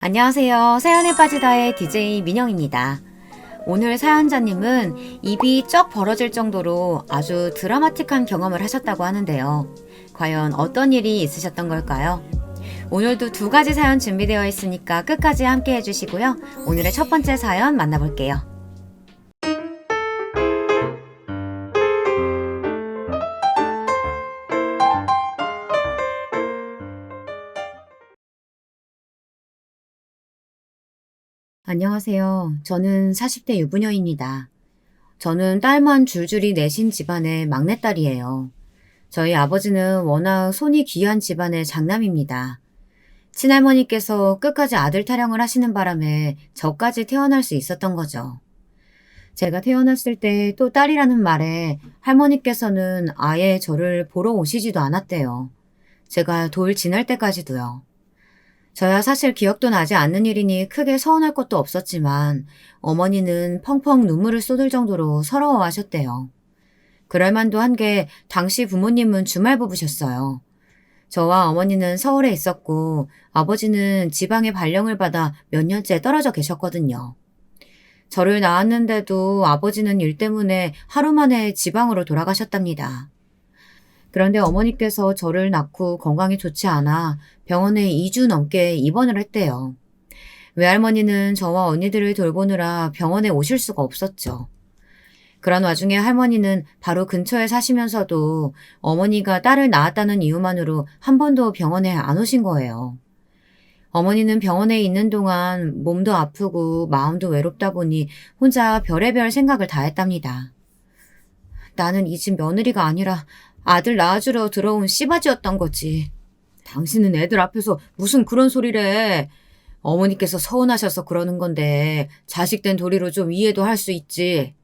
안녕하세요. 사연에 빠지다의 DJ 민영입니다. 오늘 사연자님은 입이 쩍 벌어질 정도로 아주 드라마틱한 경험을 하셨다고 하는데요. 과연 어떤 일이 있으셨던 걸까요? 오늘도 두 가지 사연 준비되어 있으니까 끝까지 함께 해주시고요. 오늘의 첫 번째 사연 만나볼게요. 안녕하세요. 저는 40대 유부녀입니다. 저는 딸만 줄줄이 내신 집안의 막내딸이에요. 저희 아버지는 워낙 손이 귀한 집안의 장남입니다. 친할머니께서 끝까지 아들 타령을 하시는 바람에 저까지 태어날 수 있었던 거죠. 제가 태어났을 때 또 딸이라는 말에 할머니께서는 아예 저를 보러 오시지도 않았대요. 제가 돌 지날 때까지도요. 저야 사실 기억도 나지 않는 일이니 크게 서운할 것도 없었지만 어머니는 펑펑 눈물을 쏟을 정도로 서러워하셨대요. 그럴 만도 한 게 당시 부모님은 주말 부부셨어요. 저와 어머니는 서울에 있었고 아버지는 지방에 발령을 받아 몇 년째 떨어져 계셨거든요. 저를 낳았는데도 아버지는 일 때문에 하루 만에 지방으로 돌아가셨답니다. 그런데 어머니께서 저를 낳고 건강이 좋지 않아 병원에 2주 넘게 입원을 했대요. 외할머니는 저와 언니들을 돌보느라 병원에 오실 수가 없었죠. 그런 와중에 할머니는 바로 근처에 사시면서도 어머니가 딸을 낳았다는 이유만으로 한 번도 병원에 안 오신 거예요. 어머니는 병원에 있는 동안 몸도 아프고 마음도 외롭다 보니 혼자 별의별 생각을 다 했답니다. 나는 이 집 며느리가 아니라 아들 낳아주러 들어온 씨바지였던 거지. 당신은 애들 앞에서 무슨 그런 소리래. 어머니께서 서운하셔서 그러는 건데 자식된 도리로 좀 이해도 할 수 있지.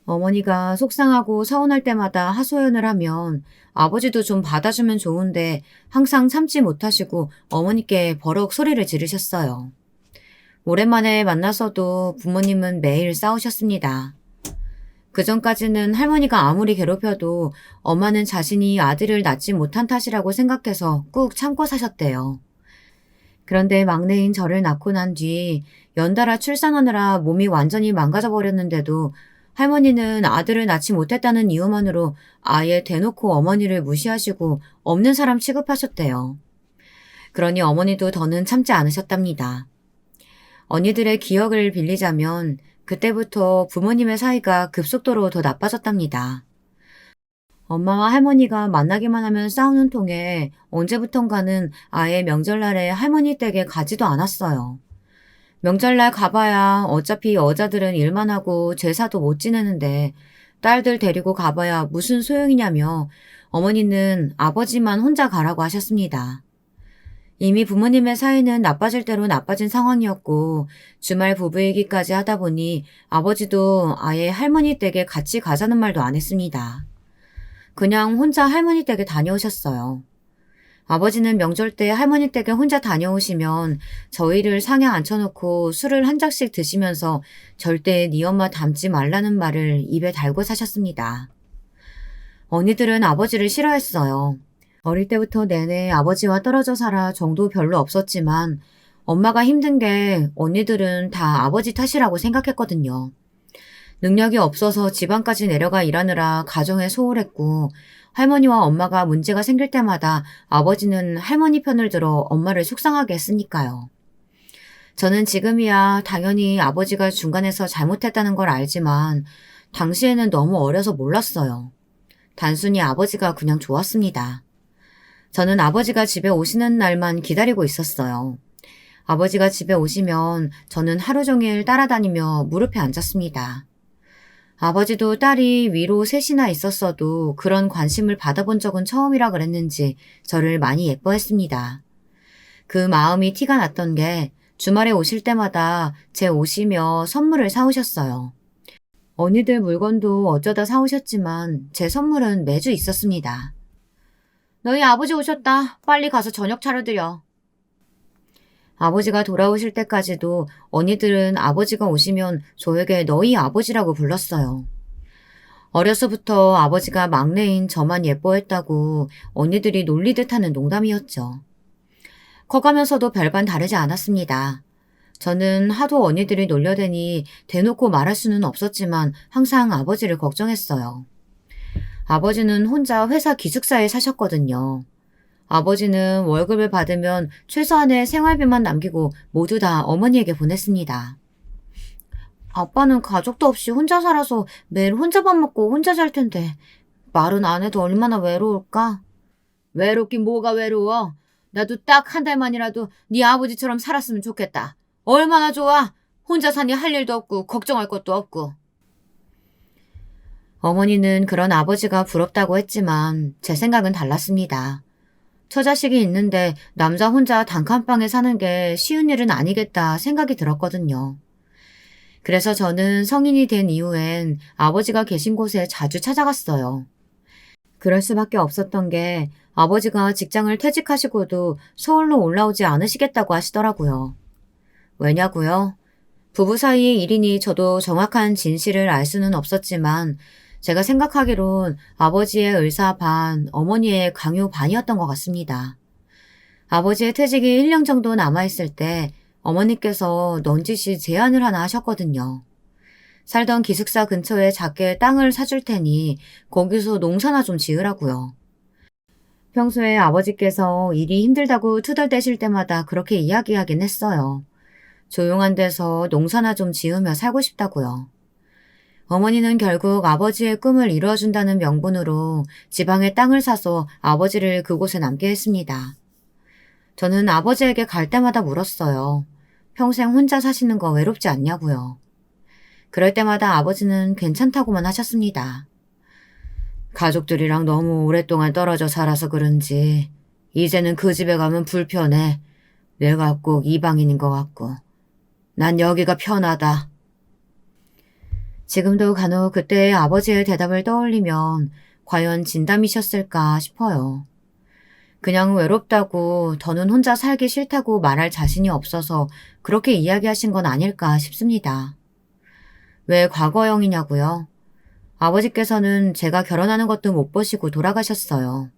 어머니가 속상하고 서운할 때마다 하소연을 하면 아버지도 좀 받아주면 좋은데 항상 참지 못하시고 어머니께 버럭 소리를 지르셨어요. 오랜만에 만나서도 부모님은 매일 싸우셨습니다. 그전까지는 할머니가 아무리 괴롭혀도 엄마는 자신이 아들을 낳지 못한 탓이라고 생각해서 꾹 참고 사셨대요. 그런데 막내인 저를 낳고 난 뒤 연달아 출산하느라 몸이 완전히 망가져 버렸는데도 할머니는 아들을 낳지 못했다는 이유만으로 아예 대놓고 어머니를 무시하시고 없는 사람 취급하셨대요. 그러니 어머니도 더는 참지 않으셨답니다. 언니들의 기억을 빌리자면 그때부터 부모님의 사이가 급속도로 더 나빠졌답니다. 엄마와 할머니가 만나기만 하면 싸우는 통에 언제부턴가는 아예 명절날에 할머니 댁에 가지도 않았어요. 명절날 가봐야 어차피 여자들은 일만 하고 제사도 못 지내는데 딸들 데리고 가봐야 무슨 소용이냐며 어머니는 아버지만 혼자 가라고 하셨습니다. 이미 부모님의 사이는 나빠질 대로 나빠진 상황이었고 주말 부부이기까지 하다 보니 아버지도 아예 할머니 댁에 같이 가자는 말도 안 했습니다. 그냥 혼자 할머니 댁에 다녀오셨어요. 아버지는 명절 때 할머니 댁에 혼자 다녀오시면 저희를 상에 앉혀놓고 술을 한 잔씩 드시면서 절대 네 엄마 닮지 말라는 말을 입에 달고 사셨습니다. 언니들은 아버지를 싫어했어요. 어릴 때부터 내내 아버지와 떨어져 살아 정도 별로 없었지만 엄마가 힘든 게 언니들은 다 아버지 탓이라고 생각했거든요. 능력이 없어서 지방까지 내려가 일하느라 가정에 소홀했고 할머니와 엄마가 문제가 생길 때마다 아버지는 할머니 편을 들어 엄마를 속상하게 했으니까요. 저는 지금이야 당연히 아버지가 중간에서 잘못했다는 걸 알지만 당시에는 너무 어려서 몰랐어요. 단순히 아버지가 그냥 좋았습니다. 저는 아버지가 집에 오시는 날만 기다리고 있었어요. 아버지가 집에 오시면 저는 하루 종일 따라다니며 무릎에 앉았습니다. 아버지도 딸이 위로 셋이나 있었어도 그런 관심을 받아본 적은 처음이라 그랬는지 저를 많이 예뻐했습니다. 그 마음이 티가 났던 게 주말에 오실 때마다 제 옷이며 선물을 사오셨어요. 언니들 물건도 어쩌다 사오셨지만 제 선물은 매주 있었습니다. 너희 아버지 오셨다. 빨리 가서 저녁 차려드려. 아버지가 돌아오실 때까지도 언니들은 아버지가 오시면 저에게 너희 아버지라고 불렀어요. 어려서부터 아버지가 막내인 저만 예뻐했다고 언니들이 놀리듯 하는 농담이었죠. 커가면서도 별반 다르지 않았습니다. 저는 하도 언니들이 놀려대니 대놓고 말할 수는 없었지만 항상 아버지를 걱정했어요. 아버지는 혼자 회사 기숙사에 사셨거든요. 아버지는 월급을 받으면 최소한의 생활비만 남기고 모두 다 어머니에게 보냈습니다. 아빠는 가족도 없이 혼자 살아서 매일 혼자 밥 먹고 혼자 잘 텐데 말은 안 해도 얼마나 외로울까? 외롭긴 뭐가 외로워? 나도 딱 한 달만이라도 네 아버지처럼 살았으면 좋겠다. 얼마나 좋아? 혼자 사니 할 일도 없고 걱정할 것도 없고. 어머니는 그런 아버지가 부럽다고 했지만 제 생각은 달랐습니다. 처자식이 있는데 남자 혼자 단칸방에 사는 게 쉬운 일은 아니겠다 생각이 들었거든요. 그래서 저는 성인이 된 이후엔 아버지가 계신 곳에 자주 찾아갔어요. 그럴 수밖에 없었던 게 아버지가 직장을 퇴직하시고도 서울로 올라오지 않으시겠다고 하시더라고요. 왜냐고요? 부부 사이의 일이니 저도 정확한 진실을 알 수는 없었지만 제가 생각하기론 아버지의 의사 반, 어머니의 강요 반이었던 것 같습니다. 아버지의 퇴직이 1년 정도 남아있을 때 어머니께서 넌지시 제안을 하나 하셨거든요. 살던 기숙사 근처에 작게 땅을 사줄 테니 거기서 농사나 좀 지으라고요. 평소에 아버지께서 일이 힘들다고 투덜대실 때마다 그렇게 이야기하긴 했어요. 조용한 데서 농사나 좀 지으며 살고 싶다고요. 어머니는 결국 아버지의 꿈을 이루어준다는 명분으로 지방에 땅을 사서 아버지를 그곳에 남게 했습니다. 저는 아버지에게 갈 때마다 물었어요. 평생 혼자 사시는 거 외롭지 않냐고요. 그럴 때마다 아버지는 괜찮다고만 하셨습니다. 가족들이랑 너무 오랫동안 떨어져 살아서 그런지 이제는 그 집에 가면 불편해. 내가 꼭 이방인인 것 같고. 난 여기가 편하다. 지금도 간혹 그때의 아버지의 대답을 떠올리면 과연 진담이셨을까 싶어요. 그냥 외롭다고 더는 혼자 살기 싫다고 말할 자신이 없어서 그렇게 이야기하신 건 아닐까 싶습니다. 왜 과거형이냐고요? 아버지께서는 제가 결혼하는 것도 못 보시고 돌아가셨어요.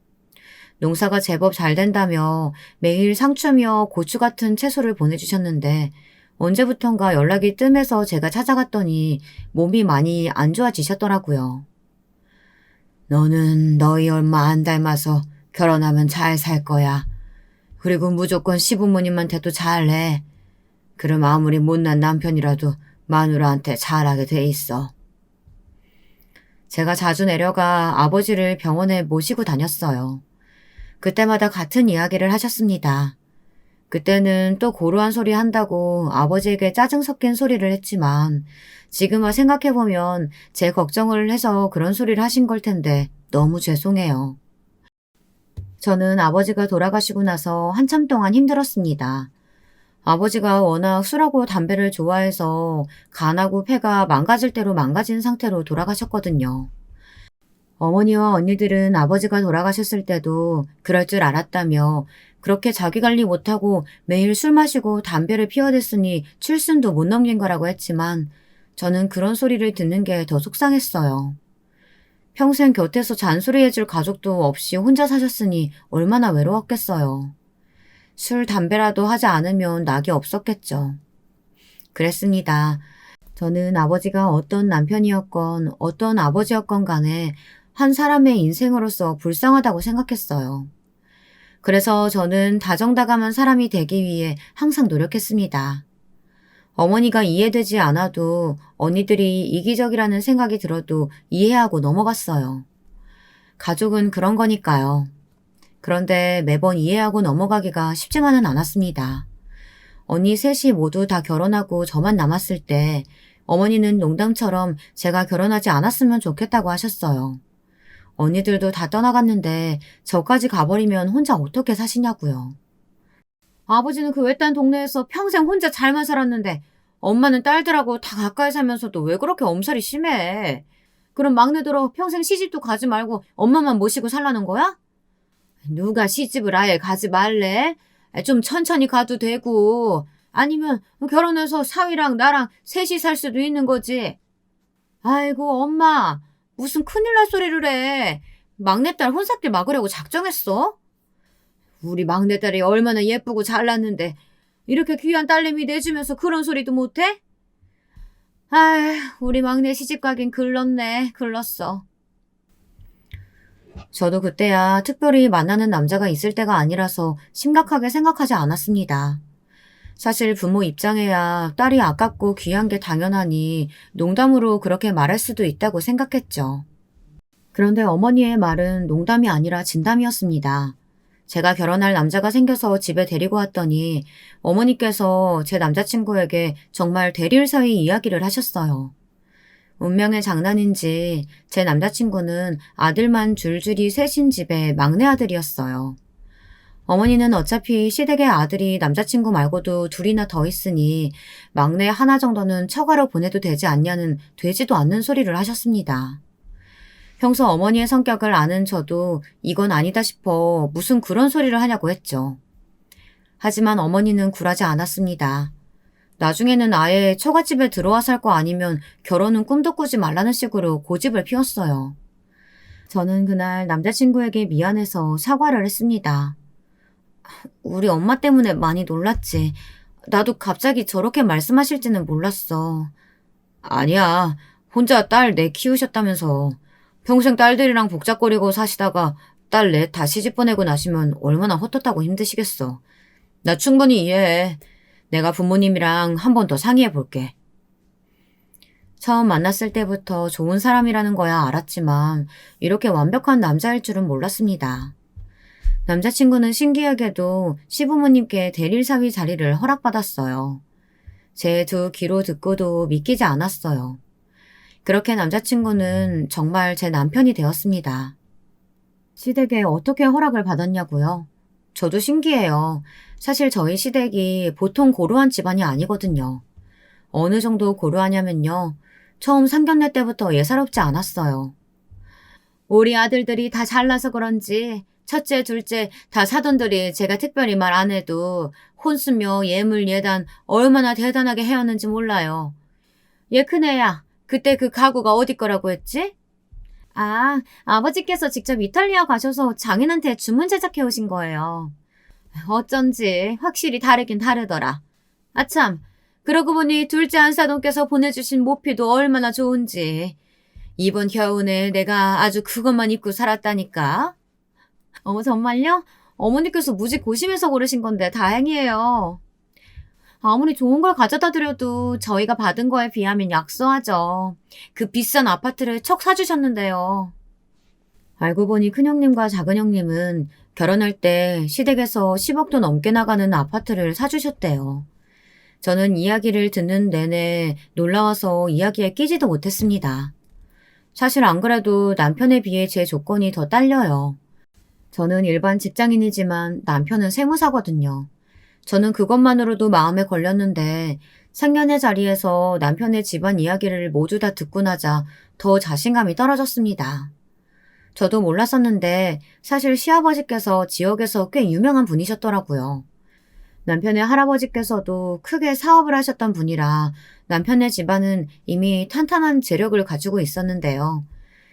농사가 제법 잘 된다며 매일 상추며 고추 같은 채소를 보내주셨는데 언제부턴가 연락이 뜸해서 제가 찾아갔더니 몸이 많이 안 좋아지셨더라고요. 너는 너희 얼마 안 닮아서 결혼하면 잘 살 거야. 그리고 무조건 시부모님한테도 잘해. 그럼 아무리 못난 남편이라도 마누라한테 잘하게 돼 있어. 제가 자주 내려가 아버지를 병원에 모시고 다녔어요. 그때마다 같은 이야기를 하셨습니다. 그때는 또 고루한 소리 한다고 아버지에게 짜증 섞인 소리를 했지만 지금 생각해보면 제 걱정을 해서 그런 소리를 하신 걸 텐데 너무 죄송해요. 저는 아버지가 돌아가시고 나서 한참 동안 힘들었습니다. 아버지가 워낙 술하고 담배를 좋아해서 간하고 폐가 망가질 대로 망가진 상태로 돌아가셨거든요. 어머니와 언니들은 아버지가 돌아가셨을 때도 그럴 줄 알았다며 그렇게 자기관리 못하고 매일 술 마시고 담배를 피워댔으니 칠순도 못 넘긴 거라고 했지만 저는 그런 소리를 듣는 게 더 속상했어요. 평생 곁에서 잔소리해줄 가족도 없이 혼자 사셨으니 얼마나 외로웠겠어요. 술, 담배라도 하지 않으면 낙이 없었겠죠. 그랬습니다. 저는 아버지가 어떤 남편이었건 어떤 아버지였건 간에 한 사람의 인생으로서 불쌍하다고 생각했어요. 그래서 저는 다정다감한 사람이 되기 위해 항상 노력했습니다. 어머니가 이해되지 않아도 언니들이 이기적이라는 생각이 들어도 이해하고 넘어갔어요. 가족은 그런 거니까요. 그런데 매번 이해하고 넘어가기가 쉽지만은 않았습니다. 언니 셋이 모두 다 결혼하고 저만 남았을 때 어머니는 농담처럼 제가 결혼하지 않았으면 좋겠다고 하셨어요. 언니들도 다 떠나갔는데 저까지 가버리면 혼자 어떻게 사시냐고요. 아버지는 그 외딴 동네에서 평생 혼자 잘만 살았는데 엄마는 딸들하고 다 가까이 살면서도 왜 그렇게 엄살이 심해? 그럼 막내들어 평생 시집도 가지 말고 엄마만 모시고 살라는 거야? 누가 시집을 아예 가지 말래? 좀 천천히 가도 되고 아니면 결혼해서 사위랑 나랑 셋이 살 수도 있는 거지. 아이고 엄마 무슨 큰일 날 소리를 해. 막내딸 혼삿길 막으려고 작정했어? 우리 막내딸이 얼마나 예쁘고 잘났는데 이렇게 귀한 딸내미 내주면서 그런 소리도 못해? 아휴, 우리 막내 시집가긴 글렀네, 글렀어. 저도 그때야 특별히 만나는 남자가 있을 때가 아니라서 심각하게 생각하지 않았습니다. 사실 부모 입장에야 딸이 아깝고 귀한 게 당연하니 농담으로 그렇게 말할 수도 있다고 생각했죠. 그런데 어머니의 말은 농담이 아니라 진담이었습니다. 제가 결혼할 남자가 생겨서 집에 데리고 왔더니 어머니께서 제 남자친구에게 정말 대릴 사위 이야기를 하셨어요. 운명의 장난인지 제 남자친구는 아들만 줄줄이 셋인 집의 막내 아들이었어요. 어머니는 어차피 시댁의 아들이 남자친구 말고도 둘이나 더 있으니 막내 하나 정도는 처가로 보내도 되지 않냐는 되지도 않는 소리를 하셨습니다. 평소 어머니의 성격을 아는 저도 이건 아니다 싶어 무슨 그런 소리를 하냐고 했죠. 하지만 어머니는 굴하지 않았습니다. 나중에는 아예 처갓집에 들어와 살 거 아니면 결혼은 꿈도 꾸지 말라는 식으로 고집을 피웠어요. 저는 그날 남자친구에게 미안해서 사과를 했습니다. 우리 엄마 때문에 많이 놀랐지. 나도 갑자기 저렇게 말씀하실지는 몰랐어. 아니야. 혼자 딸 내 키우셨다면서. 평생 딸들이랑 복잡거리고 사시다가 딸 넷 다 시집 보내고 나시면 얼마나 헛헛하고 힘드시겠어. 나 충분히 이해해. 내가 부모님이랑 한 번 더 상의해 볼게. 처음 만났을 때부터 좋은 사람이라는 거야 알았지만 이렇게 완벽한 남자일 줄은 몰랐습니다. 남자친구는 신기하게도 시부모님께 대릴사위 자리를 허락받았어요. 제 두 귀로 듣고도 믿기지 않았어요. 그렇게 남자친구는 정말 제 남편이 되었습니다. 시댁에 어떻게 허락을 받았냐고요? 저도 신기해요. 사실 저희 시댁이 보통 고루한 집안이 아니거든요. 어느 정도 고루하냐면요. 처음 상견례 때부터 예사롭지 않았어요. 우리 아들들이 다 잘나서 그런지 첫째, 둘째 다 사돈들이 제가 특별히 말 안 해도 혼수며 예물 예단 얼마나 대단하게 해왔는지 몰라요. 얘 큰애야, 그때 그 가구가 어디 거라고 했지? 아, 아버지께서 직접 이탈리아 가셔서 장인한테 주문 제작해 오신 거예요. 어쩐지 확실히 다르긴 다르더라. 아참, 그러고 보니 둘째 안사돈께서 보내주신 모피도 얼마나 좋은지. 이번 겨우내 내가 아주 그것만 입고 살았다니까. 정말요? 어머니께서 무지 고심해서 고르신 건데 다행이에요. 아무리 좋은 걸 가져다 드려도 저희가 받은 거에 비하면 약소하죠. 그 비싼 아파트를 척 사주셨는데요. 알고 보니 큰형님과 작은형님은 결혼할 때 시댁에서 10억도 넘게 나가는 아파트를 사주셨대요. 저는 이야기를 듣는 내내 놀라워서 이야기에 끼지도 못했습니다. 사실 안 그래도 남편에 비해 제 조건이 더 딸려요. 저는 일반 직장인이지만 남편은 세무사거든요. 저는 그것만으로도 마음에 걸렸는데 상견례 자리에서 남편의 집안 이야기를 모두 다 듣고 나자 더 자신감이 떨어졌습니다. 저도 몰랐었는데 사실 시아버지께서 지역에서 꽤 유명한 분이셨더라고요. 남편의 할아버지께서도 크게 사업을 하셨던 분이라 남편의 집안은 이미 탄탄한 재력을 가지고 있었는데요.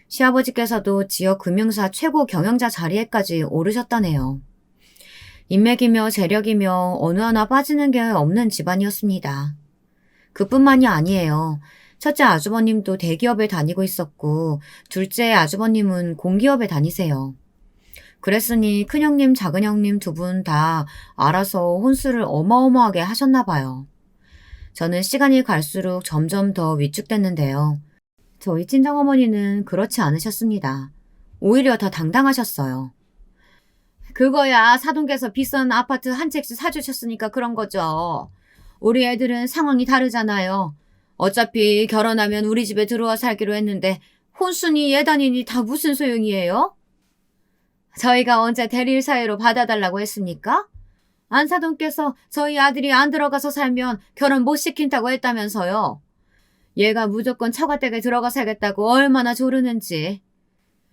시아버지께서도 지역 금융사 최고 경영자 자리에까지 오르셨다네요. 인맥이며 재력이며 어느 하나 빠지는 게 없는 집안이었습니다. 그뿐만이 아니에요. 첫째 아주버님도 대기업에 다니고 있었고 둘째 아주버님은 공기업에 다니세요. 그랬으니 큰형님, 작은형님 두 분 다 알아서 혼수를 어마어마하게 하셨나 봐요. 저는 시간이 갈수록 점점 더 위축됐는데요. 저희 친정어머니는 그렇지 않으셨습니다. 오히려 더 당당하셨어요. 그거야 사돈께서 비싼 아파트 한 채씩 사주셨으니까 그런 거죠. 우리 애들은 상황이 다르잖아요. 어차피 결혼하면 우리 집에 들어와 살기로 했는데 혼수니 예단이니 다 무슨 소용이에요? 저희가 언제 대릴 사유로 받아달라고 했습니까? 안사돈께서 저희 아들이 안 들어가서 살면 결혼 못 시킨다고 했다면서요. 얘가 무조건 처가댁에 들어가 살겠다고 얼마나 조르는지.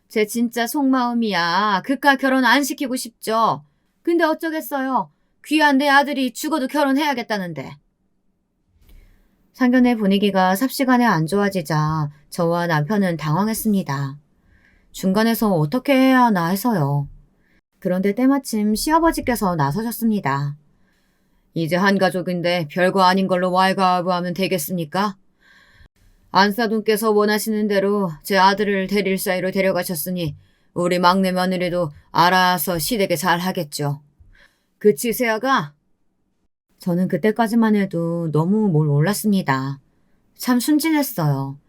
제 진짜 속마음이야. 그깟 결혼 안 시키고 싶죠. 근데 어쩌겠어요. 귀한 내 아들이 죽어도 결혼해야겠다는데. 상견례 분위기가 삽시간에 안 좋아지자 저와 남편은 당황했습니다. 중간에서 어떻게 해야 하나 해서요. 그런데 때마침 시아버지께서 나서셨습니다. 이제 한 가족인데 별거 아닌 걸로 왈가왈부하면 되겠습니까? 안사돈께서 원하시는 대로 제 아들을 데릴 사이로 데려가셨으니 우리 막내 며느리도 알아서 시댁에 잘 하겠죠. 그치, 세아가? 저는 그때까지만 해도 너무 뭘 몰랐습니다. 참 순진했어요.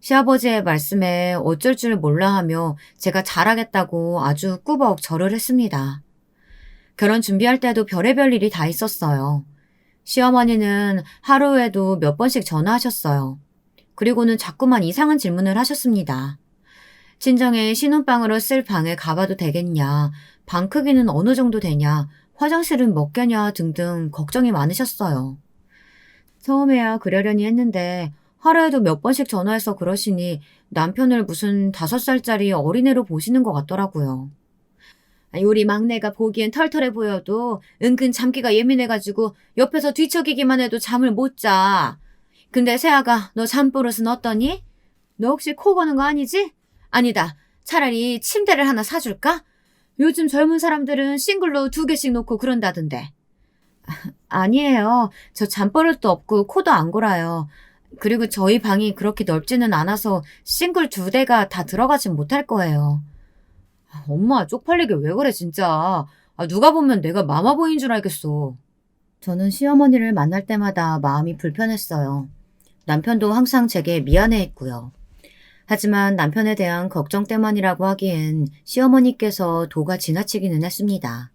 시아버지의 말씀에 어쩔 줄 몰라 하며 제가 잘하겠다고 아주 꾸벅 절을 했습니다. 결혼 준비할 때도 별의별 일이 다 있었어요. 시어머니는 하루에도 몇 번씩 전화하셨어요. 그리고는 자꾸만 이상한 질문을 하셨습니다. 친정에 신혼방으로 쓸 방에 가봐도 되겠냐, 방 크기는 어느 정도 되냐, 화장실은 몇 개냐 등등 걱정이 많으셨어요. 처음에야 그러려니 했는데 하루에도 몇 번씩 전화해서 그러시니 남편을 무슨 5살짜리 어린애로 보시는 것 같더라고요. 우리 막내가 보기엔 털털해 보여도 은근 잠기가 예민해가지고 옆에서 뒤척이기만 해도 잠을 못 자. 근데 세아가 너 잠버릇은 어떠니? 너 혹시 코 고는 거 아니지? 아니다. 차라리 침대를 하나 사줄까? 요즘 젊은 사람들은 싱글로 2개씩 놓고 그런다던데. 아니에요. 저 잠버릇도 없고 코도 안 골아요. 그리고 저희 방이 그렇게 넓지는 않아서 싱글 2대가 다 들어가진 못할 거예요. 엄마 쪽팔리게 왜 그래 진짜. 누가 보면 내가 마마보이인 줄 알겠어. 저는 시어머니를 만날 때마다 마음이 불편했어요. 남편도 항상 제게 미안해했고요. 하지만 남편에 대한 걱정 때문이라고 하기엔 시어머니께서 도가 지나치기는 했습니다.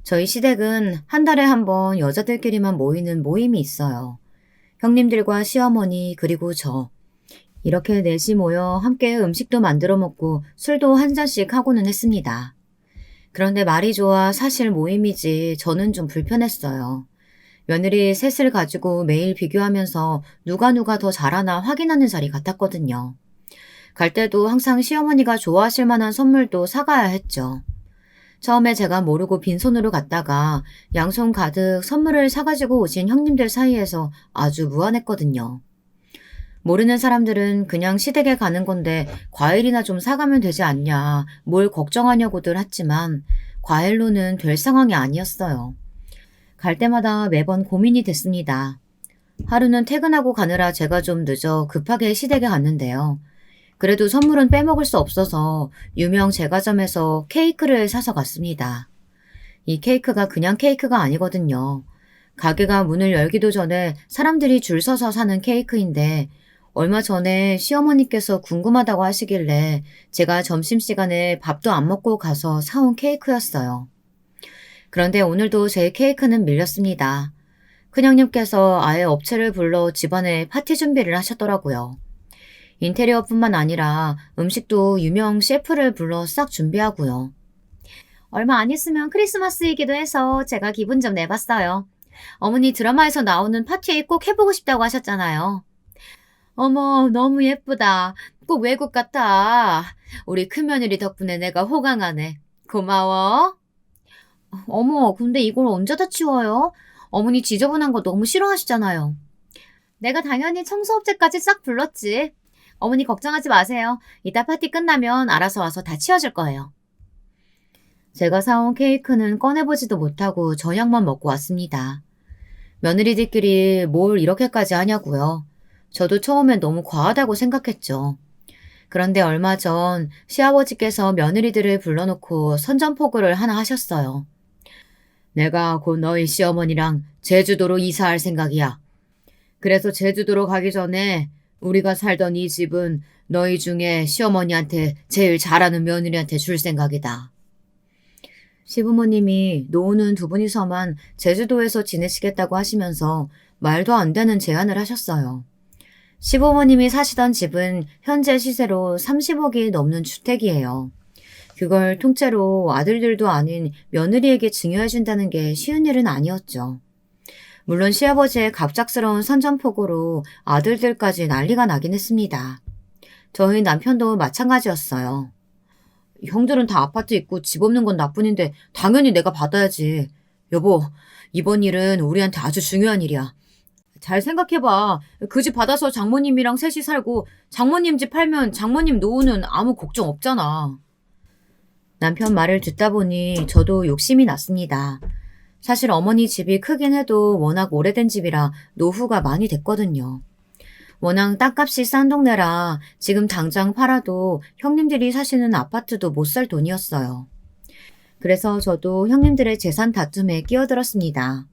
저희 시댁은 한 달에 한 번 여자들끼리만 모이는 모임이 있어요. 형님들과 시어머니 그리고 저. 이렇게 넷이 모여 함께 음식도 만들어 먹고 술도 한 잔씩 하고는 했습니다. 그런데 말이 좋아 사실 모임이지 저는 좀 불편했어요. 며느리 셋을 가지고 매일 비교하면서 누가 더 잘하나 확인하는 자리 같았거든요. 갈 때도 항상 시어머니가 좋아하실 만한 선물도 사가야 했죠. 처음에 제가 모르고 빈손으로 갔다가 양손 가득 선물을 사가지고 오신 형님들 사이에서 아주 무안했거든요. 모르는 사람들은 그냥 시댁에 가는 건데 과일이나 좀 사가면 되지 않냐, 뭘 걱정하냐고들 했지만 과일로는 될 상황이 아니었어요. 갈 때마다 매번 고민이 됐습니다. 하루는 퇴근하고 가느라 제가 좀 늦어 급하게 시댁에 갔는데요. 그래도 선물은 빼먹을 수 없어서 유명 제과점에서 케이크를 사서 갔습니다. 이 케이크가 그냥 케이크가 아니거든요. 가게가 문을 열기도 전에 사람들이 줄 서서 사는 케이크인데 얼마 전에 시어머니께서 궁금하다고 하시길래 제가 점심시간에 밥도 안 먹고 가서 사온 케이크였어요. 그런데 오늘도 제 케이크는 밀렸습니다. 큰형님께서 아예 업체를 불러 집안에 파티 준비를 하셨더라고요. 인테리어뿐만 아니라 음식도 유명 셰프를 불러 싹 준비하고요. 얼마 안 있으면 크리스마스이기도 해서 제가 기분 좀 내봤어요. 어머니 드라마에서 나오는 파티에 꼭 해보고 싶다고 하셨잖아요. 어머, 너무 예쁘다. 꼭 외국 같아. 우리 큰며느리 덕분에 내가 호강하네. 고마워. 어머, 근데 이걸 언제 다 치워요? 어머니 지저분한 거 너무 싫어하시잖아요. 내가 당연히 청소업체까지 싹 불렀지. 어머니 걱정하지 마세요. 이따 파티 끝나면 알아서 와서 다 치워줄 거예요. 제가 사온 케이크는 꺼내보지도 못하고 저녁만 먹고 왔습니다. 며느리들끼리 뭘 이렇게까지 하냐고요. 저도 처음엔 너무 과하다고 생각했죠. 그런데 얼마 전 시아버지께서 며느리들을 불러놓고 선전포고를 하나 하셨어요. 내가 곧 너희 시어머니랑 제주도로 이사할 생각이야. 그래서 제주도로 가기 전에 우리가 살던 이 집은 너희 중에 시어머니한테 제일 잘하는 며느리한테 줄 생각이다. 시부모님이 노는 2분이서만 제주도에서 지내시겠다고 하시면서 말도 안 되는 제안을 하셨어요. 시부모님이 사시던 집은 현재 시세로 30억이 넘는 주택이에요. 그걸 통째로 아들들도 아닌 며느리에게 증여해준다는 게 쉬운 일은 아니었죠. 물론 시아버지의 갑작스러운 선전포고로 아들들까지 난리가 나긴 했습니다. 저희 남편도 마찬가지였어요. 형들은 다 아파트 있고 집 없는 건 나뿐인데 당연히 내가 받아야지. 여보, 이번 일은 우리한테 아주 중요한 일이야. 잘 생각해봐. 그 집 받아서 장모님이랑 셋이 살고 장모님 집 팔면 장모님 노후는 아무 걱정 없잖아. 남편 말을 듣다 보니 저도 욕심이 났습니다. 사실 어머니 집이 크긴 해도 워낙 오래된 집이라 노후가 많이 됐거든요. 워낙 땅값이 싼 동네라 지금 당장 팔아도 형님들이 사시는 아파트도 못 살 돈이었어요. 그래서 저도 형님들의 재산 다툼에 끼어들었습니다.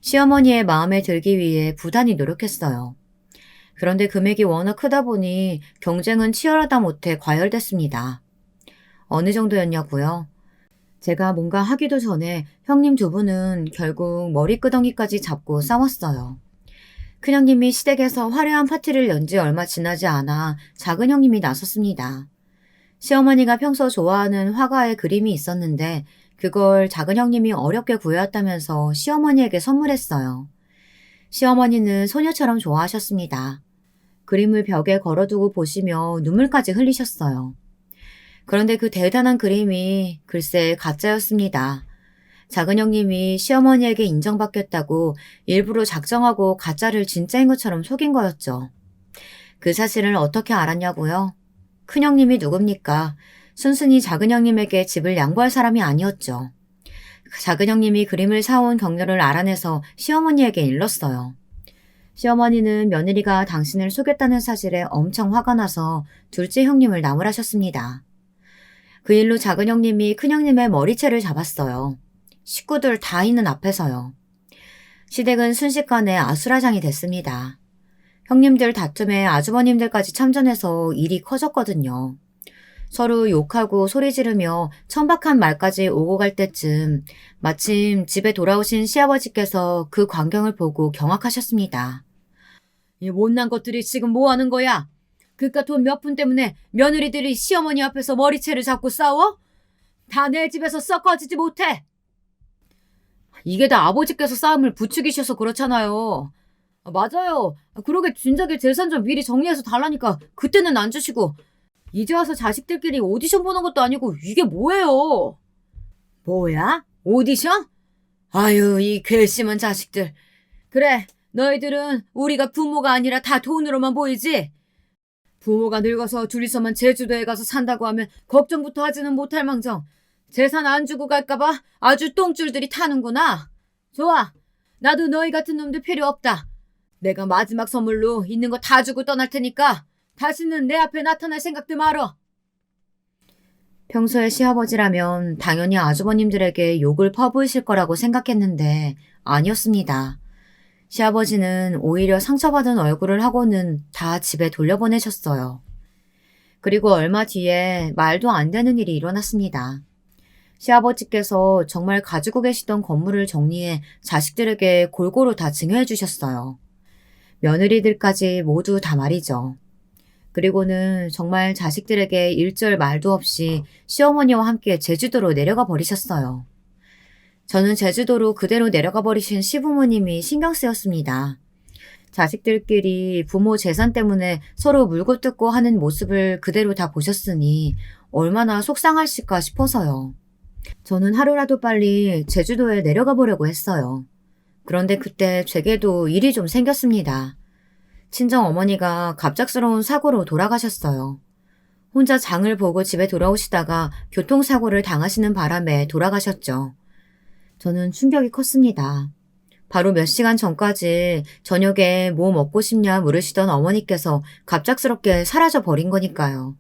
시어머니의 마음에 들기 위해 부단히 노력했어요. 그런데 금액이 워낙 크다 보니 경쟁은 치열하다 못해 과열됐습니다. 어느 정도였냐고요? 제가 뭔가 하기도 전에 형님 두 분은 결국 머리끄덩이까지 잡고 싸웠어요. 큰형님이 시댁에서 화려한 파티를 연 지 얼마 지나지 않아 작은 형님이 나섰습니다. 시어머니가 평소 좋아하는 화가의 그림이 있었는데 그걸 작은 형님이 어렵게 구해왔다면서 시어머니에게 선물했어요. 시어머니는 소녀처럼 좋아하셨습니다. 그림을 벽에 걸어두고 보시며 눈물까지 흘리셨어요. 그런데 그 대단한 그림이 글쎄 가짜였습니다. 작은 형님이 시어머니에게 인정받겠다고 일부러 작정하고 가짜를 진짜인 것처럼 속인 거였죠. 그 사실을 어떻게 알았냐고요? 큰형님이 누굽니까? 순순히 작은 형님에게 집을 양보할 사람이 아니었죠. 작은 형님이 그림을 사온 경로를 알아내서 시어머니에게 일렀어요. 시어머니는 며느리가 당신을 속였다는 사실에 엄청 화가 나서 둘째 형님을 나무라셨습니다. 그 일로 작은 형님이 큰형님의 머리채를 잡았어요. 식구들 다 있는 앞에서요. 시댁은 순식간에 아수라장이 됐습니다. 형님들 다툼에 아주버님들까지 참전해서 일이 커졌거든요. 서로 욕하고 소리 지르며 천박한 말까지 오고 갈 때쯤 마침 집에 돌아오신 시아버지께서 그 광경을 보고 경악하셨습니다. 이 못난 것들이 지금 뭐 하는 거야? 그깟 돈 몇 푼 때문에 며느리들이 시어머니 앞에서 머리채를 잡고 싸워? 다 내 집에서 썩어지지 못해. 이게 다 아버지께서 싸움을 부추기셔서 그렇잖아요. 맞아요. 그러게 진작에 재산 좀 미리 정리해서 달라니까 그때는 안 주시고 이제 와서 자식들끼리 오디션 보는 것도 아니고 이게 뭐예요? 뭐야? 오디션? 아유, 이 괘씸한 자식들. 그래, 너희들은 우리가 부모가 아니라 다 돈으로만 보이지? 부모가 늙어서 둘이서만 제주도에 가서 산다고 하면 걱정부터 하지는 못할 망정 재산 안 주고 갈까봐 아주 똥줄들이 타는구나. 좋아, 나도 너희 같은 놈들 필요 없다. 내가 마지막 선물로 있는 거 다 주고 떠날 테니까 다시는 내 앞에 나타날 생각들 말어. 평소에 시아버지라면 당연히 아주버님들에게 욕을 퍼부으실 거라고 생각했는데 아니었습니다. 시아버지는 오히려 상처받은 얼굴을 하고는 다 집에 돌려보내셨어요. 그리고 얼마 뒤에 말도 안 되는 일이 일어났습니다. 시아버지께서 정말 가지고 계시던 건물을 정리해 자식들에게 골고루 다 증여해 주셨어요. 며느리들까지 모두 다 말이죠. 그리고는 정말 자식들에게 일절 말도 없이 시어머니와 함께 제주도로 내려가 버리셨어요. 저는 제주도로 그대로 내려가 버리신 시부모님이 신경 쓰였습니다. 자식들끼리 부모 재산 때문에 서로 물고 뜯고 하는 모습을 그대로 다 보셨으니 얼마나 속상하실까 싶어서요. 저는 하루라도 빨리 제주도에 내려가 보려고 했어요. 그런데 그때 제게도 일이 좀 생겼습니다. 친정 어머니가 갑작스러운 사고로 돌아가셨어요. 혼자 장을 보고 집에 돌아오시다가 교통사고를 당하시는 바람에 돌아가셨죠. 저는 충격이 컸습니다. 바로 몇 시간 전까지 저녁에 뭐 먹고 싶냐 물으시던 어머니께서 갑작스럽게 사라져 버린 거니까요.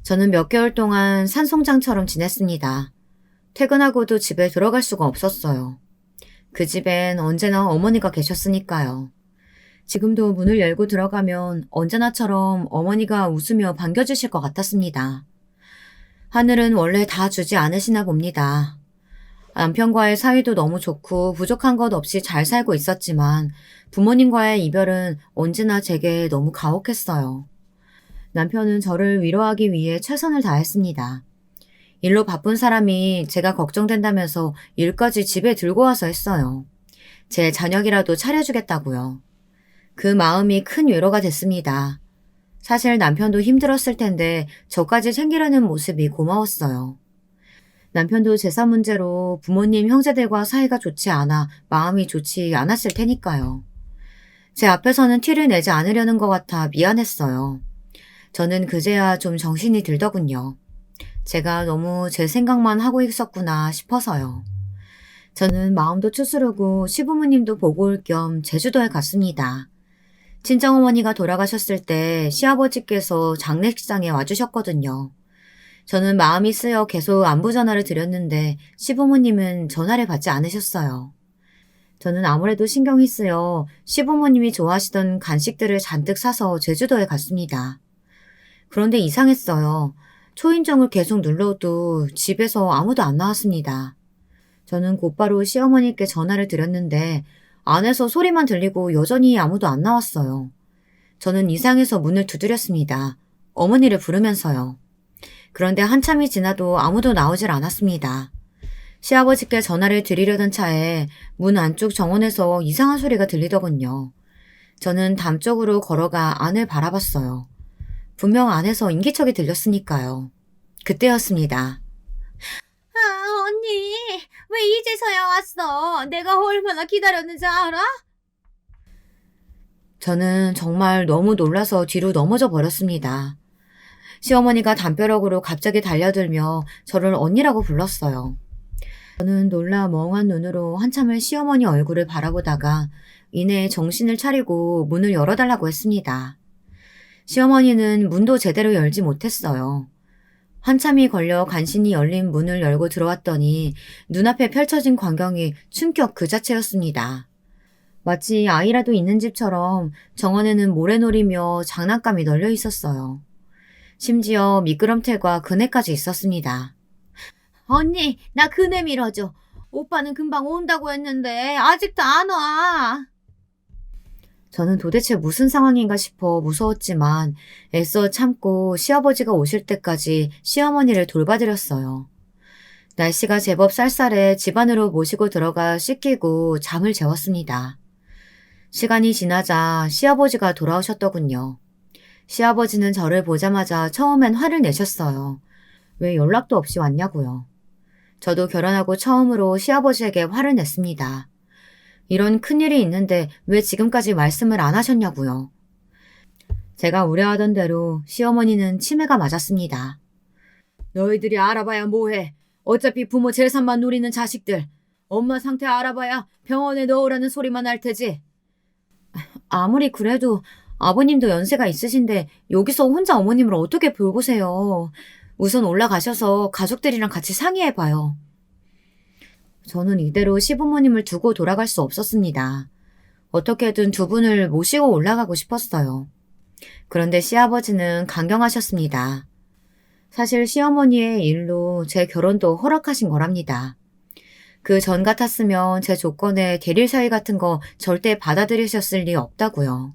저는 몇 개월 동안 산송장처럼 지냈습니다. 퇴근하고도 집에 들어갈 수가 없었어요. 그 집엔 언제나 어머니가 계셨으니까요. 지금도 문을 열고 들어가면 언제나처럼 어머니가 웃으며 반겨주실 것 같았습니다. 하늘은 원래 다 주지 않으시나 봅니다. 남편과의 사이도 너무 좋고 부족한 것 없이 잘 살고 있었지만 부모님과의 이별은 언제나 제게 너무 가혹했어요. 남편은 저를 위로하기 위해 최선을 다했습니다. 일로 바쁜 사람이 제가 걱정된다면서 일까지 집에 들고 와서 했어요. 제 저녁이라도 차려주겠다고요. 그 마음이 큰 위로가 됐습니다. 사실 남편도 힘들었을 텐데 저까지 챙기려는 모습이 고마웠어요. 남편도 재산 문제로 부모님 형제들과 사이가 좋지 않아 마음이 좋지 않았을 테니까요. 제 앞에서는 티를 내지 않으려는 것 같아 미안했어요. 저는 그제야 좀 정신이 들더군요. 제가 너무 제 생각만 하고 있었구나 싶어서요. 저는 마음도 추스르고 시부모님도 보고 올 겸 제주도에 갔습니다. 친정어머니가 돌아가셨을 때 시아버지께서 장례식장에 와주셨거든요. 저는 마음이 쓰여 계속 안부 전화를 드렸는데 시부모님은 전화를 받지 않으셨어요. 저는 아무래도 신경이 쓰여 시부모님이 좋아하시던 간식들을 잔뜩 사서 제주도에 갔습니다. 그런데 이상했어요. 초인종을 계속 눌러도 집에서 아무도 안 나왔습니다. 저는 곧바로 시어머니께 전화를 드렸는데 안에서 소리만 들리고 여전히 아무도 안 나왔어요. 저는 이상해서 문을 두드렸습니다. 어머니를 부르면서요. 그런데 한참이 지나도 아무도 나오질 않았습니다. 시아버지께 전화를 드리려던 차에 문 안쪽 정원에서 이상한 소리가 들리더군요. 저는 담 쪽으로 걸어가 안을 바라봤어요. 분명 안에서 인기척이 들렸으니까요. 그때였습니다. 아, 언니, 왜 이제서야 왔어? 내가 얼마나 기다렸는지 알아? 저는 정말 너무 놀라서 뒤로 넘어져 버렸습니다. 시어머니가 담벼락으로 갑자기 달려들며 저를 언니라고 불렀어요. 저는 놀라 멍한 눈으로 한참을 시어머니 얼굴을 바라보다가 이내 정신을 차리고 문을 열어달라고 했습니다. 시어머니는 문도 제대로 열지 못했어요. 한참이 걸려 간신히 열린 문을 열고 들어왔더니 눈앞에 펼쳐진 광경이 충격 그 자체였습니다. 마치 아이라도 있는 집처럼 정원에는 모래놀이며 장난감이 널려 있었어요. 심지어 미끄럼틀과 그네까지 있었습니다. 언니, 나 그네 밀어줘. 오빠는 금방 온다고 했는데 아직도 안 와. 저는 도대체 무슨 상황인가 싶어 무서웠지만 애써 참고 시아버지가 오실 때까지 시어머니를 돌봐드렸어요. 날씨가 제법 쌀쌀해 집 안으로 모시고 들어가 씻기고 잠을 재웠습니다. 시간이 지나자 시아버지가 돌아오셨더군요. 시아버지는 저를 보자마자 처음엔 화를 내셨어요. 왜 연락도 없이 왔냐고요. 저도 결혼하고 처음으로 시아버지에게 화를 냈습니다. 이런 큰일이 있는데 왜 지금까지 말씀을 안 하셨냐고요. 제가 우려하던 대로 시어머니는 치매가 맞았습니다. 너희들이 알아봐야 뭐해. 어차피 부모 재산만 노리는 자식들. 엄마 상태 알아봐야 병원에 넣으라는 소리만 할 테지. 아무리 그래도 아버님도 연세가 있으신데 여기서 혼자 어머님을 어떻게 돌보세요. 우선 올라가셔서 가족들이랑 같이 상의해봐요. 저는 이대로 시부모님을 두고 돌아갈 수 없었습니다. 어떻게든 두 분을 모시고 올라가고 싶었어요. 그런데 시아버지는 강경하셨습니다. 사실 시어머니의 일로 제 결혼도 허락하신 거랍니다. 그 전 같았으면 제 조건에 대릴 사위 같은 거 절대 받아들이셨을 리 없다고요.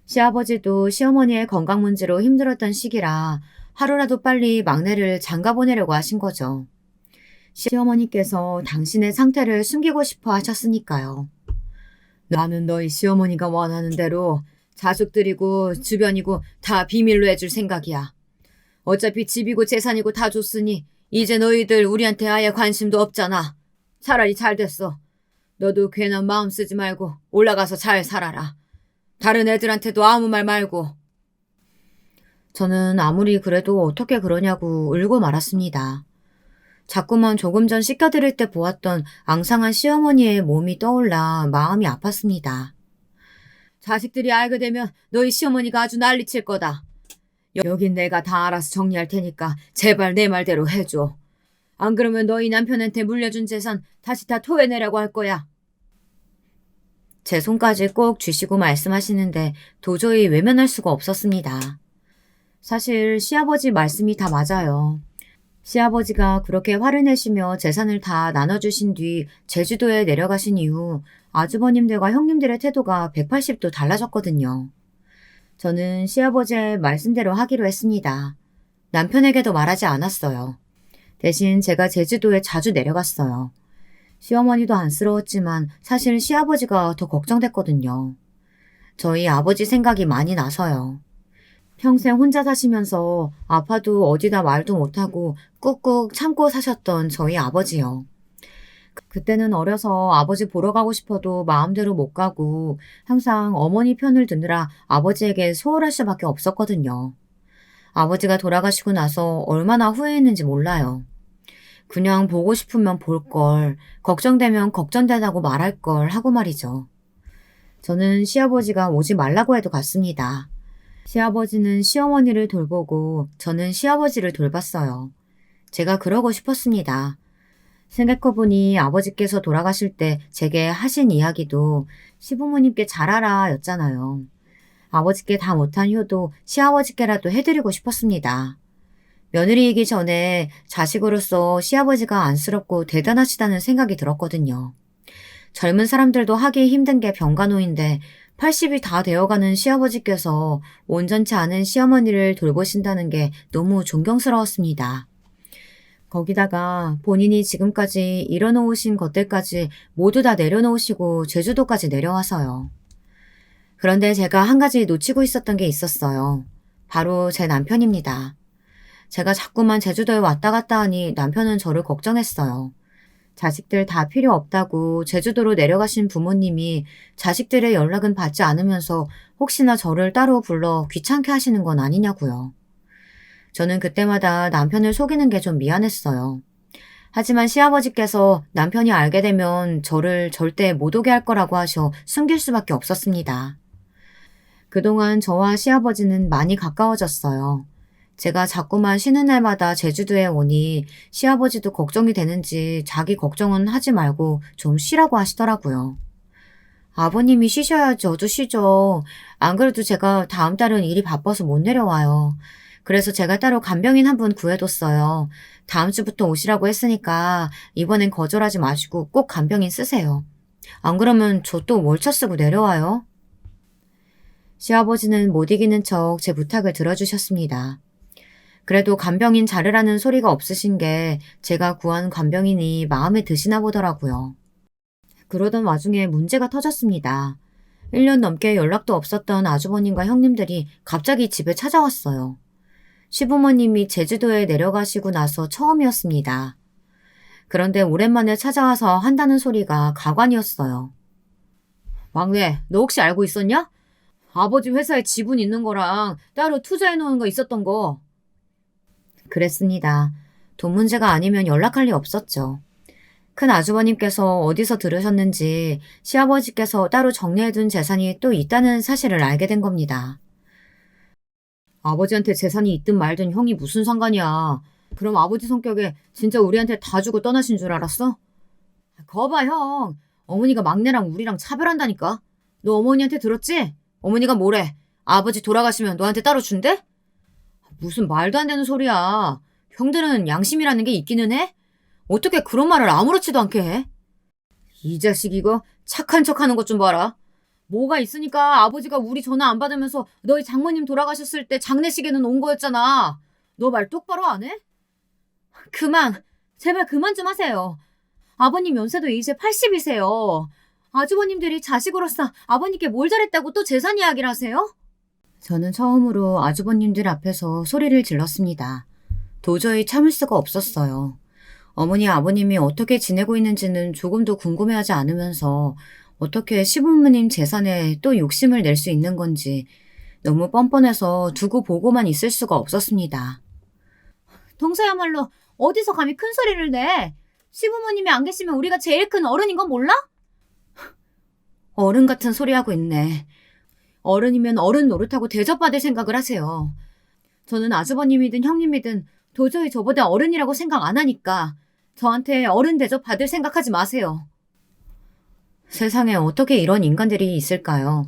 시아버지도 시어머니의 건강 문제로 힘들었던 시기라 하루라도 빨리 막내를 장가 보내려고 하신 거죠. 시어머니께서 당신의 상태를 숨기고 싶어 하셨으니까요. 나는 너희 시어머니가 원하는 대로 자식들이고 주변이고 다 비밀로 해줄 생각이야. 어차피 집이고 재산이고 다 줬으니 이제 너희들 우리한테 아예 관심도 없잖아. 차라리 잘 됐어. 너도 괜한 마음 쓰지 말고 올라가서 잘 살아라. 다른 애들한테도 아무 말 말고. 저는 아무리 그래도 어떻게 그러냐고 울고 말았습니다. 자꾸만 조금 전 씻겨드릴 때 보았던 앙상한 시어머니의 몸이 떠올라 마음이 아팠습니다. 자식들이 알게 되면 너희 시어머니가 아주 난리칠 거다. 여긴 내가 다 알아서 정리할 테니까 제발 내 말대로 해줘. 안 그러면 너희 남편한테 물려준 재산 다시 다 토해내라고 할 거야. 제 손까지 꼭 쥐시고 말씀하시는데 도저히 외면할 수가 없었습니다. 사실 시아버지 말씀이 다 맞아요. 시아버지가 그렇게 화를 내시며 재산을 다 나눠주신 뒤 제주도에 내려가신 이후 아주버님들과 형님들의 태도가 180도 달라졌거든요. 저는 시아버지의 말씀대로 하기로 했습니다. 남편에게도 말하지 않았어요. 대신 제가 제주도에 자주 내려갔어요. 시어머니도 안쓰러웠지만 사실 시아버지가 더 걱정됐거든요. 저희 아버지 생각이 많이 나서요. 평생 혼자 사시면서 아파도 어디다 말도 못하고 꾹꾹 참고 사셨던 저희 아버지요. 그때는 어려서 아버지 보러 가고 싶어도 마음대로 못 가고 항상 어머니 편을 드느라 아버지에게 소홀할 수밖에 없었거든요. 아버지가 돌아가시고 나서 얼마나 후회했는지 몰라요. 그냥 보고 싶으면 볼 걸, 걱정되면 걱정되다고 말할 걸 하고 말이죠. 저는 시아버지가 오지 말라고 해도 갔습니다. 시아버지는 시어머니를 돌보고 저는 시아버지를 돌봤어요. 제가 그러고 싶었습니다. 생각해보니 아버지께서 돌아가실 때 제게 하신 이야기도 시부모님께 잘하라 였잖아요. 아버지께 다 못한 효도 시아버지께라도 해드리고 싶었습니다. 며느리이기 전에 자식으로서 시아버지가 안쓰럽고 대단하시다는 생각이 들었거든요. 젊은 사람들도 하기 힘든 게 병간호인데 80이 다 되어가는 시아버지께서 온전치 않은 시어머니를 돌보신다는 게 너무 존경스러웠습니다. 거기다가 본인이 지금까지 이뤄놓으신 것들까지 모두 다 내려놓으시고 제주도까지 내려와서요. 그런데 제가 한 가지 놓치고 있었던 게 있었어요. 바로 제 남편입니다. 제가 자꾸만 제주도에 왔다 갔다 하니 남편은 저를 걱정했어요. 자식들 다 필요 없다고 제주도로 내려가신 부모님이 자식들의 연락은 받지 않으면서 혹시나 저를 따로 불러 귀찮게 하시는 건 아니냐고요. 저는 그때마다 남편을 속이는 게 좀 미안했어요. 하지만 시아버지께서 남편이 알게 되면 저를 절대 못 오게 할 거라고 하셔 숨길 수밖에 없었습니다. 그동안 저와 시아버지는 많이 가까워졌어요. 제가 자꾸만 쉬는 날마다 제주도에 오니 시아버지도 걱정이 되는지 자기 걱정은 하지 말고 좀 쉬라고 하시더라고요. 아버님이 쉬셔야 저도 쉬죠. 안 그래도 제가 다음 달은 일이 바빠서 못 내려와요. 그래서 제가 따로 간병인 한 분 구해뒀어요. 다음 주부터 오시라고 했으니까 이번엔 거절하지 마시고 꼭 간병인 쓰세요. 안 그러면 저 또 월차 쓰고 내려와요. 시아버지는 못 이기는 척 제 부탁을 들어주셨습니다. 그래도 간병인 자르라는 소리가 없으신 게 제가 구한 간병인이 마음에 드시나 보더라고요. 그러던 와중에 문제가 터졌습니다. 1년 넘게 연락도 없었던 아주버님과 형님들이 갑자기 집에 찾아왔어요. 시부모님이 제주도에 내려가시고 나서 처음이었습니다. 그런데 오랜만에 찾아와서 한다는 소리가 가관이었어요. 막내, 너 혹시 알고 있었냐? 아버지 회사에 지분 있는 거랑 따로 투자해 놓은 거 있었던 거. 그랬습니다. 돈 문제가 아니면 연락할 리 없었죠. 큰 아주버님께서 어디서 들으셨는지 시아버지께서 따로 정리해둔 재산이 또 있다는 사실을 알게 된 겁니다. 아버지한테 재산이 있든 말든 형이 무슨 상관이야. 그럼 아버지 성격에 진짜 우리한테 다 주고 떠나신 줄 알았어? 거봐 형. 어머니가 막내랑 우리랑 차별한다니까. 너 어머니한테 들었지? 어머니가 뭐래? 아버지 돌아가시면 너한테 따로 준대? 무슨 말도 안 되는 소리야. 형들은 양심이라는 게 있기는 해? 어떻게 그런 말을 아무렇지도 않게 해? 이 자식 이거 착한 척하는 것 좀 봐라. 뭐가 있으니까 아버지가 우리 전화 안 받으면서 너희 장모님 돌아가셨을 때 장례식에는 온 거였잖아. 너 말 똑바로 안 해? 그만. 제발 그만 좀 하세요. 아버님 연세도 이제 80이세요. 아주버님들이 자식으로서 아버님께 뭘 잘했다고 또 재산 이야기를 하세요? 저는 처음으로 아주버님들 앞에서 소리를 질렀습니다. 도저히 참을 수가 없었어요. 어머니 아버님이 어떻게 지내고 있는지는 조금도 궁금해하지 않으면서 어떻게 시부모님 재산에 또 욕심을 낼 수 있는 건지 너무 뻔뻔해서 두고 보고만 있을 수가 없었습니다. 동서야말로 어디서 감히 큰 소리를 내? 시부모님이 안 계시면 우리가 제일 큰 어른인 건 몰라? 어른 같은 소리 하고 있네. 어른이면 어른 노릇하고 대접받을 생각을 하세요. 저는 아주버님이든 형님이든 도저히 저보다 어른이라고 생각 안 하니까 저한테 어른 대접 받을 생각하지 마세요. 세상에 어떻게 이런 인간들이 있을까요?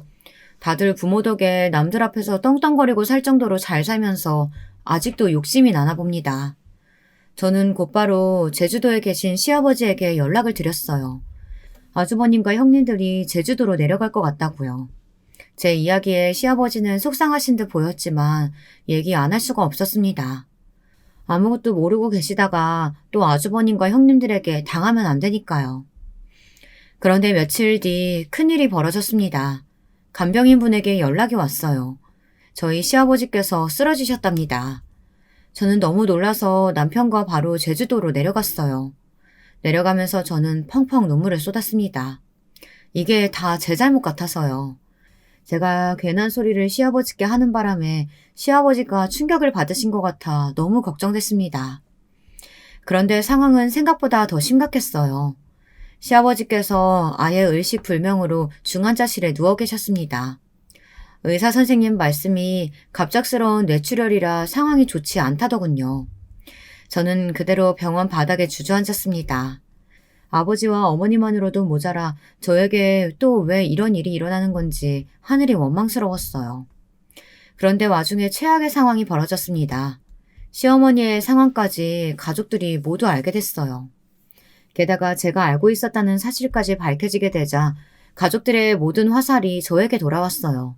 다들 부모 덕에 남들 앞에서 떵떵거리고 살 정도로 잘 살면서 아직도 욕심이 나나 봅니다. 저는 곧바로 제주도에 계신 시아버지에게 연락을 드렸어요. 아주버님과 형님들이 제주도로 내려갈 것 같다고요. 제 이야기에 시아버지는 속상하신 듯 보였지만 얘기 안 할 수가 없었습니다. 아무것도 모르고 계시다가 또 아주버님과 형님들에게 당하면 안 되니까요. 그런데 며칠 뒤 큰일이 벌어졌습니다. 간병인 분에게 연락이 왔어요. 저희 시아버지께서 쓰러지셨답니다. 저는 너무 놀라서 남편과 바로 제주도로 내려갔어요. 내려가면서 저는 펑펑 눈물을 쏟았습니다. 이게 다 제 잘못 같아서요. 제가 괜한 소리를 시아버지께 하는 바람에 시아버지가 충격을 받으신 것 같아 너무 걱정됐습니다. 그런데 상황은 생각보다 더 심각했어요. 시아버지께서 아예 의식불명으로 중환자실에 누워 계셨습니다. 의사 선생님 말씀이 갑작스러운 뇌출혈이라 상황이 좋지 않다더군요. 저는 그대로 병원 바닥에 주저앉았습니다. 아버지와 어머니만으로도 모자라 저에게 또 왜 이런 일이 일어나는 건지 하늘이 원망스러웠어요. 그런데 와중에 최악의 상황이 벌어졌습니다. 시어머니의 상황까지 가족들이 모두 알게 됐어요. 게다가 제가 알고 있었다는 사실까지 밝혀지게 되자 가족들의 모든 화살이 저에게 돌아왔어요.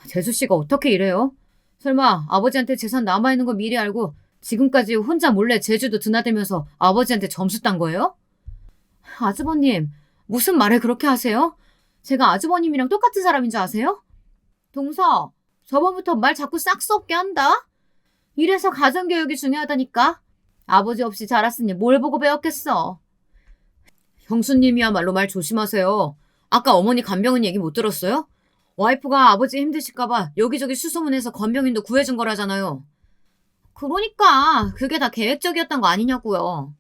재수씨가 어떻게 이래요? 설마 아버지한테 재산 남아있는 거 미리 알고 지금까지 혼자 몰래 제주도 드나들면서 아버지한테 점수 딴 거예요? 아주버님, 무슨 말을 그렇게 하세요? 제가 아주버님이랑 똑같은 사람인 줄 아세요? 동서, 저번부터 말 자꾸 싹수 없게 한다? 이래서 가정교육이 중요하다니까? 아버지 없이 자랐으니 뭘 보고 배웠겠어? 형수님이야말로 말 조심하세요. 아까 어머니 간병인 얘기 못 들었어요? 와이프가 아버지 힘드실까봐 여기저기 수소문해서 건병인도 구해준 거라잖아요. 그러니까 그게 다 계획적이었던 거 아니냐고요.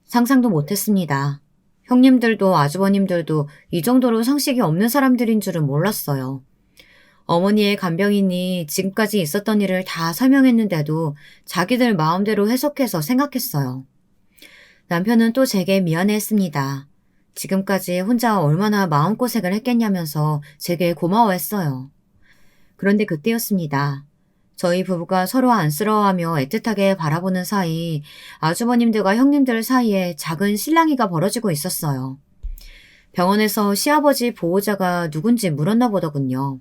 상상도 못했습니다. 형님들도 아주버님들도 이 정도로 상식이 없는 사람들인 줄은 몰랐어요. 어머니의 간병인이 지금까지 있었던 일을 다 설명했는데도 자기들 마음대로 해석해서 생각했어요. 남편은 또 제게 미안해했습니다. 지금까지 혼자 얼마나 마음고생을 했겠냐면서 제게 고마워했어요. 그런데 그때였습니다. 저희 부부가 서로 안쓰러워하며 애틋하게 바라보는 사이 아주버님들과 형님들 사이에 작은 실랑이가 벌어지고 있었어요. 병원에서 시아버지 보호자가 누군지 물었나 보더군요.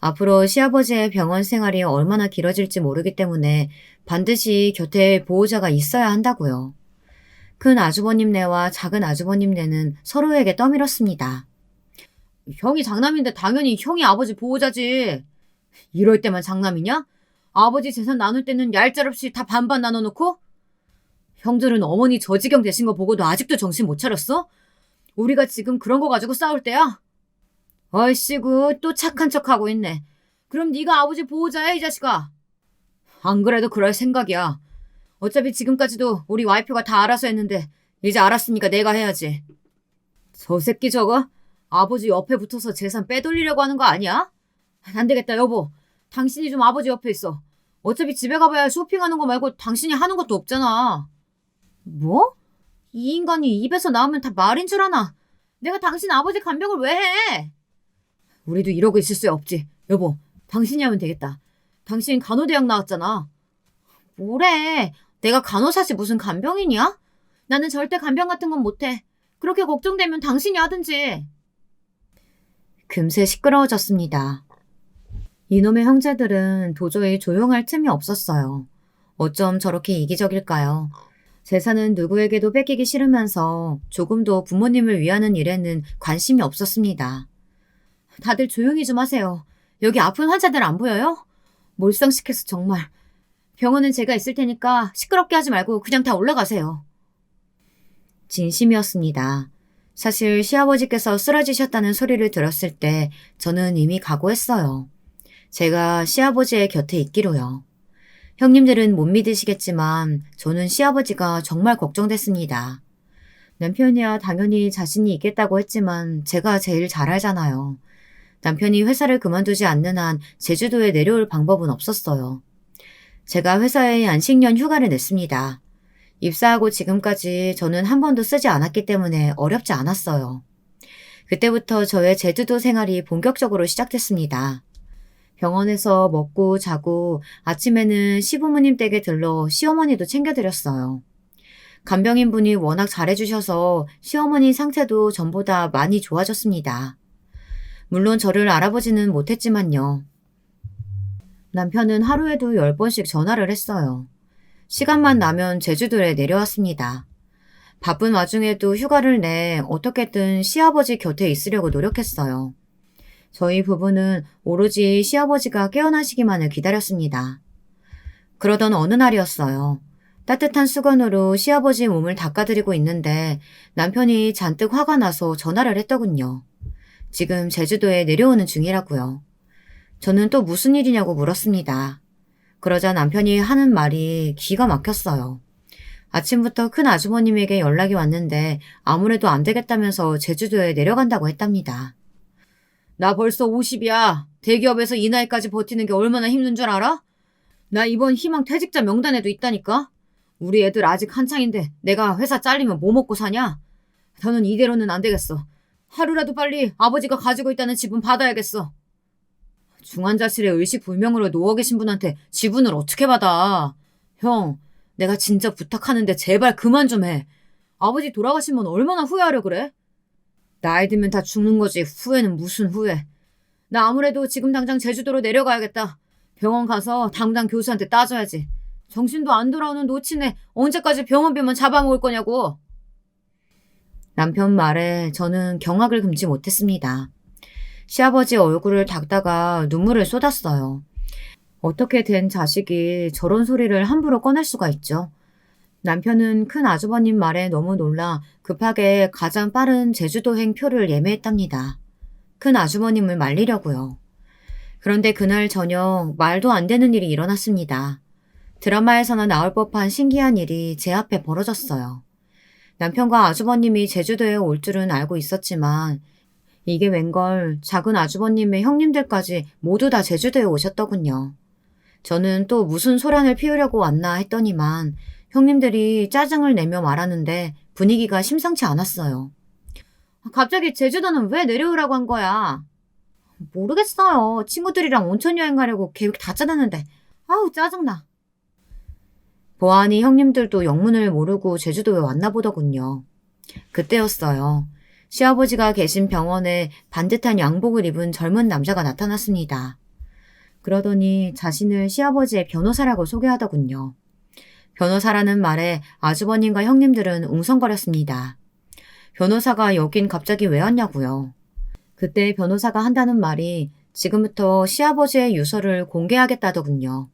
앞으로 시아버지의 병원 생활이 얼마나 길어질지 모르기 때문에 반드시 곁에 보호자가 있어야 한다고요. 큰 아주버님네와 작은 아주버님네는 서로에게 떠밀었습니다. 형이 장남인데 당연히 형이 아버지 보호자지. 이럴 때만 장남이냐? 아버지 재산 나눌 때는 얄짤없이 다 반반 나눠놓고? 형들은 어머니 저지경 되신 거 보고도 아직도 정신 못 차렸어? 우리가 지금 그런 거 가지고 싸울 때야? 어이씨구 또 착한 척하고 있네. 그럼 네가 아버지 보호자야 이 자식아. 안 그래도 그럴 생각이야. 어차피 지금까지도 우리 와이프가 다 알아서 했는데 이제 알았으니까 내가 해야지. 저 새끼 저거 아버지 옆에 붙어서 재산 빼돌리려고 하는 거 아니야? 안 되겠다 여보. 당신이 좀 아버지 옆에 있어. 어차피 집에 가봐야 쇼핑하는 거 말고 당신이 하는 것도 없잖아. 뭐? 이 인간이 입에서 나오면 다 말인 줄 아나. 내가 당신 아버지 간병을 왜 해? 우리도 이러고 있을 수 없지. 여보, 당신이 하면 되겠다. 당신 간호대학 나왔잖아. 뭐래? 내가 간호사지 무슨 간병인이야? 나는 절대 간병 같은 건 못해. 그렇게 걱정되면 당신이 하든지. 금세 시끄러워졌습니다. 이놈의 형제들은 도저히 조용할 틈이 없었어요. 어쩜 저렇게 이기적일까요? 재산은 누구에게도 뺏기기 싫으면서 조금도 부모님을 위하는 일에는 관심이 없었습니다. 다들 조용히 좀 하세요. 여기 아픈 환자들 안 보여요? 몰상식해서 정말. 병원은 제가 있을 테니까 시끄럽게 하지 말고 그냥 다 올라가세요. 진심이었습니다. 사실 시아버지께서 쓰러지셨다는 소리를 들었을 때 저는 이미 각오했어요. 제가 시아버지의 곁에 있기로요. 형님들은 못 믿으시겠지만 저는 시아버지가 정말 걱정됐습니다. 남편이야 당연히 자신이 있겠다고 했지만 제가 제일 잘 알잖아요. 남편이 회사를 그만두지 않는 한 제주도에 내려올 방법은 없었어요. 제가 회사에 안식년 휴가를 냈습니다. 입사하고 지금까지 저는 한 번도 쓰지 않았기 때문에 어렵지 않았어요. 그때부터 저의 제주도 생활이 본격적으로 시작됐습니다. 병원에서 먹고 자고 아침에는 시부모님 댁에 들러 시어머니도 챙겨드렸어요. 간병인분이 워낙 잘해주셔서 시어머니 상태도 전보다 많이 좋아졌습니다. 물론 저를 알아보지는 못했지만요. 남편은 하루에도 10번씩 전화를 했어요. 시간만 나면 제주도에 내려왔습니다. 바쁜 와중에도 휴가를 내 어떻게든 시아버지 곁에 있으려고 노력했어요. 저희 부부는 오로지 시아버지가 깨어나시기만을 기다렸습니다. 그러던 어느 날이었어요. 따뜻한 수건으로 시아버지 몸을 닦아드리고 있는데 남편이 잔뜩 화가 나서 전화를 했더군요. 지금 제주도에 내려오는 중이라고요. 저는 또 무슨 일이냐고 물었습니다. 그러자 남편이 하는 말이 기가 막혔어요. 아침부터 큰 아주버님에게 연락이 왔는데 아무래도 안 되겠다면서 제주도에 내려간다고 했답니다. 나 벌써 50이야. 대기업에서 이 나이까지 버티는 게 얼마나 힘든 줄 알아? 나 이번 희망 퇴직자 명단에도 있다니까? 우리 애들 아직 한창인데 내가 회사 잘리면 뭐 먹고 사냐? 더는 이대로는 안 되겠어. 하루라도 빨리 아버지가 가지고 있다는 지분 받아야겠어. 중환자실에 의식불명으로 누워 계신 분한테 지분을 어떻게 받아? 형, 내가 진짜 부탁하는데 제발 그만 좀 해. 아버지 돌아가시면 얼마나 후회하려 그래? 나이 들면 다 죽는 거지. 후회는 무슨 후회. 나 아무래도 지금 당장 제주도로 내려가야겠다. 병원 가서 담당 교수한테 따져야지. 정신도 안 돌아오는 노친에 언제까지 병원비만 잡아먹을 거냐고. 남편 말에 저는 경악을 금치 못했습니다. 시아버지 얼굴을 닦다가 눈물을 쏟았어요. 어떻게 된 자식이 저런 소리를 함부로 꺼낼 수가 있죠. 남편은 큰 아주버님 말에 너무 놀라 급하게 가장 빠른 제주도행 표를 예매했답니다. 큰 아주머님을 말리려고요. 그런데 그날 저녁 말도 안 되는 일이 일어났습니다. 드라마에서나 나올 법한 신기한 일이 제 앞에 벌어졌어요. 남편과 아주버님이 제주도에 올 줄은 알고 있었지만 이게 웬걸 작은 아주버님의 형님들까지 모두 다 제주도에 오셨더군요. 저는 또 무슨 소란을 피우려고 왔나 했더니만 형님들이 짜증을 내며 말하는데 분위기가 심상치 않았어요. 갑자기 제주도는 왜 내려오라고 한 거야? 모르겠어요. 친구들이랑 온천 여행 가려고 계획 다 짜놨는데. 아우 짜증나. 보아하니 형님들도 영문을 모르고 제주도에 왔나 보더군요. 그때였어요. 시아버지가 계신 병원에 반듯한 양복을 입은 젊은 남자가 나타났습니다. 그러더니 자신을 시아버지의 변호사라고 소개하더군요. 변호사라는 말에 아주버님과 형님들은 웅성거렸습니다. 변호사가 여긴 갑자기 왜 왔냐고요. 그때 변호사가 한다는 말이 지금부터 시아버지의 유서를 공개하겠다더군요.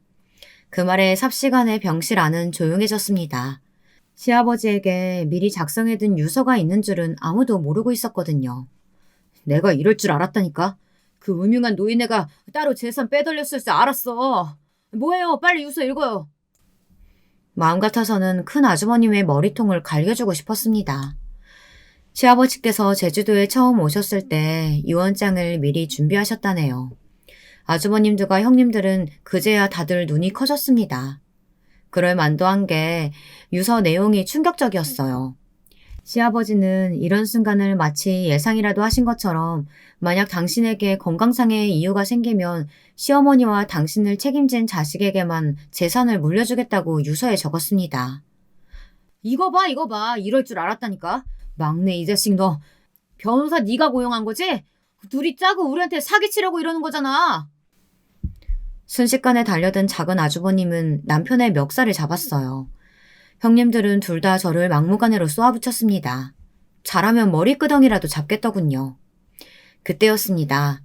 그 말에 삽시간에 병실 안은 조용해졌습니다. 시아버지에게 미리 작성해둔 유서가 있는 줄은 아무도 모르고 있었거든요. 내가 이럴 줄 알았다니까. 그 음흉한 노인네가 따로 재산 빼돌렸을 줄 알았어. 뭐예요? 빨리 유서 읽어요. 마음 같아서는 큰 아주머님의 머리통을 갈겨주고 싶었습니다. 시아버지께서 제주도에 처음 오셨을 때 유언장을 미리 준비하셨다네요. 아주버님들과 형님들은 그제야 다들 눈이 커졌습니다. 그럴 만도 한 게 유서 내용이 충격적이었어요. 시아버지는 이런 순간을 마치 예상이라도 하신 것처럼 만약 당신에게 건강상의 이유가 생기면 시어머니와 당신을 책임진 자식에게만 재산을 물려주겠다고 유서에 적었습니다. 이거 봐. 이럴 줄 알았다니까. 막내 이 자식 너 변호사 네가 고용한 거지? 둘이 짜고 우리한테 사기치려고 이러는 거잖아. 순식간에 달려든 작은 아주버님은 남편의 멱살을 잡았어요. 형님들은 둘 다 저를 막무가내로 쏘아붙였습니다. 잘하면 머리끄덩이라도 잡겠더군요. 그때였습니다.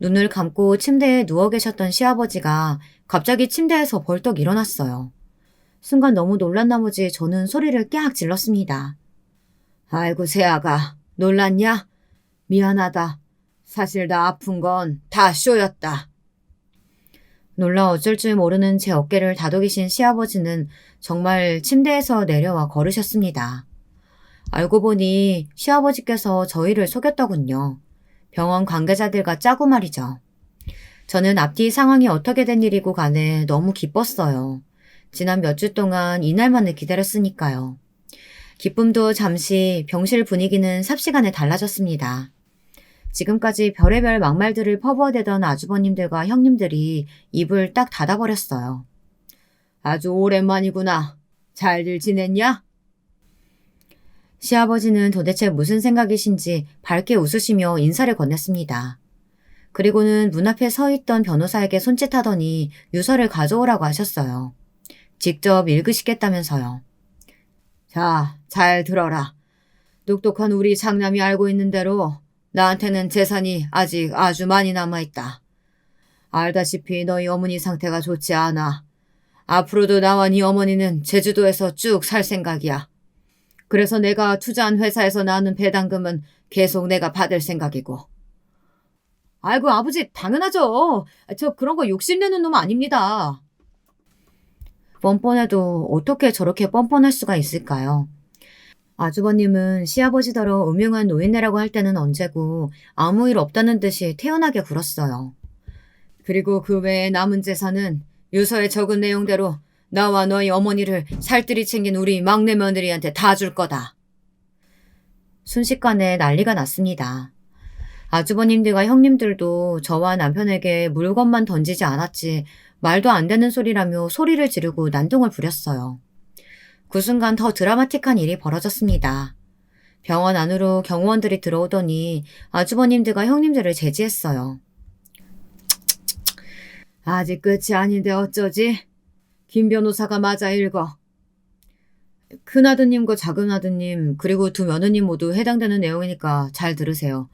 눈을 감고 침대에 누워 계셨던 시아버지가 갑자기 침대에서 벌떡 일어났어요. 순간 너무 놀란 나머지 저는 소리를 깨악 질렀습니다. 아이고 새아가 놀랐냐? 미안하다. 사실 나 아픈 건 다 쇼였다. 놀라 어쩔 줄 모르는 제 어깨를 다독이신 시아버지는 정말 침대에서 내려와 걸으셨습니다. 알고 보니 시아버지께서 저희를 속였더군요. 병원 관계자들과 짜고 말이죠. 저는 앞뒤 상황이 어떻게 된 일이고 간에 너무 기뻤어요. 지난 몇 주 동안 이날만을 기다렸으니까요. 기쁨도 잠시 병실 분위기는 삽시간에 달라졌습니다. 지금까지 별의별 막말들을 퍼부어대던 아주버님들과 형님들이 입을 딱 닫아버렸어요. 아주 오랜만이구나. 잘들 지냈냐? 시아버지는 도대체 무슨 생각이신지 밝게 웃으시며 인사를 건넸습니다. 그리고는 문 앞에 서 있던 변호사에게 손짓하더니 유서를 가져오라고 하셨어요. 직접 읽으시겠다면서요. 자, 잘 들어라. 똑똑한 우리 장남이 알고 있는 대로 나한테는 재산이 아직 아주 많이 남아있다. 알다시피 너희 어머니 상태가 좋지 않아. 앞으로도 나와 네 어머니는 제주도에서 쭉 살 생각이야. 그래서 내가 투자한 회사에서 나오는 배당금은 계속 내가 받을 생각이고 아이고, 아버지, 당연하죠. 저 그런 거 욕심내는 놈 아닙니다. 뻔뻔해도 어떻게 저렇게 뻔뻔할 수가 있을까요? 아주버님은 시아버지더러 음흉한 노인네라고 할 때는 언제고 아무 일 없다는 듯이 태연하게 굴었어요. 그리고 그 외에 남은 재산은 유서에 적은 내용대로 나와 너희 어머니를 살뜰히 챙긴 우리 막내 며느리한테 다 줄 거다. 순식간에 난리가 났습니다. 아주버님들과 형님들도 저와 남편에게 물건만 던지지 않았지 말도 안 되는 소리라며 소리를 지르고 난동을 부렸어요. 그 순간 더 드라마틱한 일이 벌어졌습니다. 병원 안으로 경호원들이 들어오더니 아주버님들과 형님들을 제지했어요. 아직 끝이 아닌데 어쩌지? 김 변호사가 맞아 읽어. 큰아드님과 작은아드님 그리고 두 며느님 모두 해당되는 내용이니까 잘 들으세요.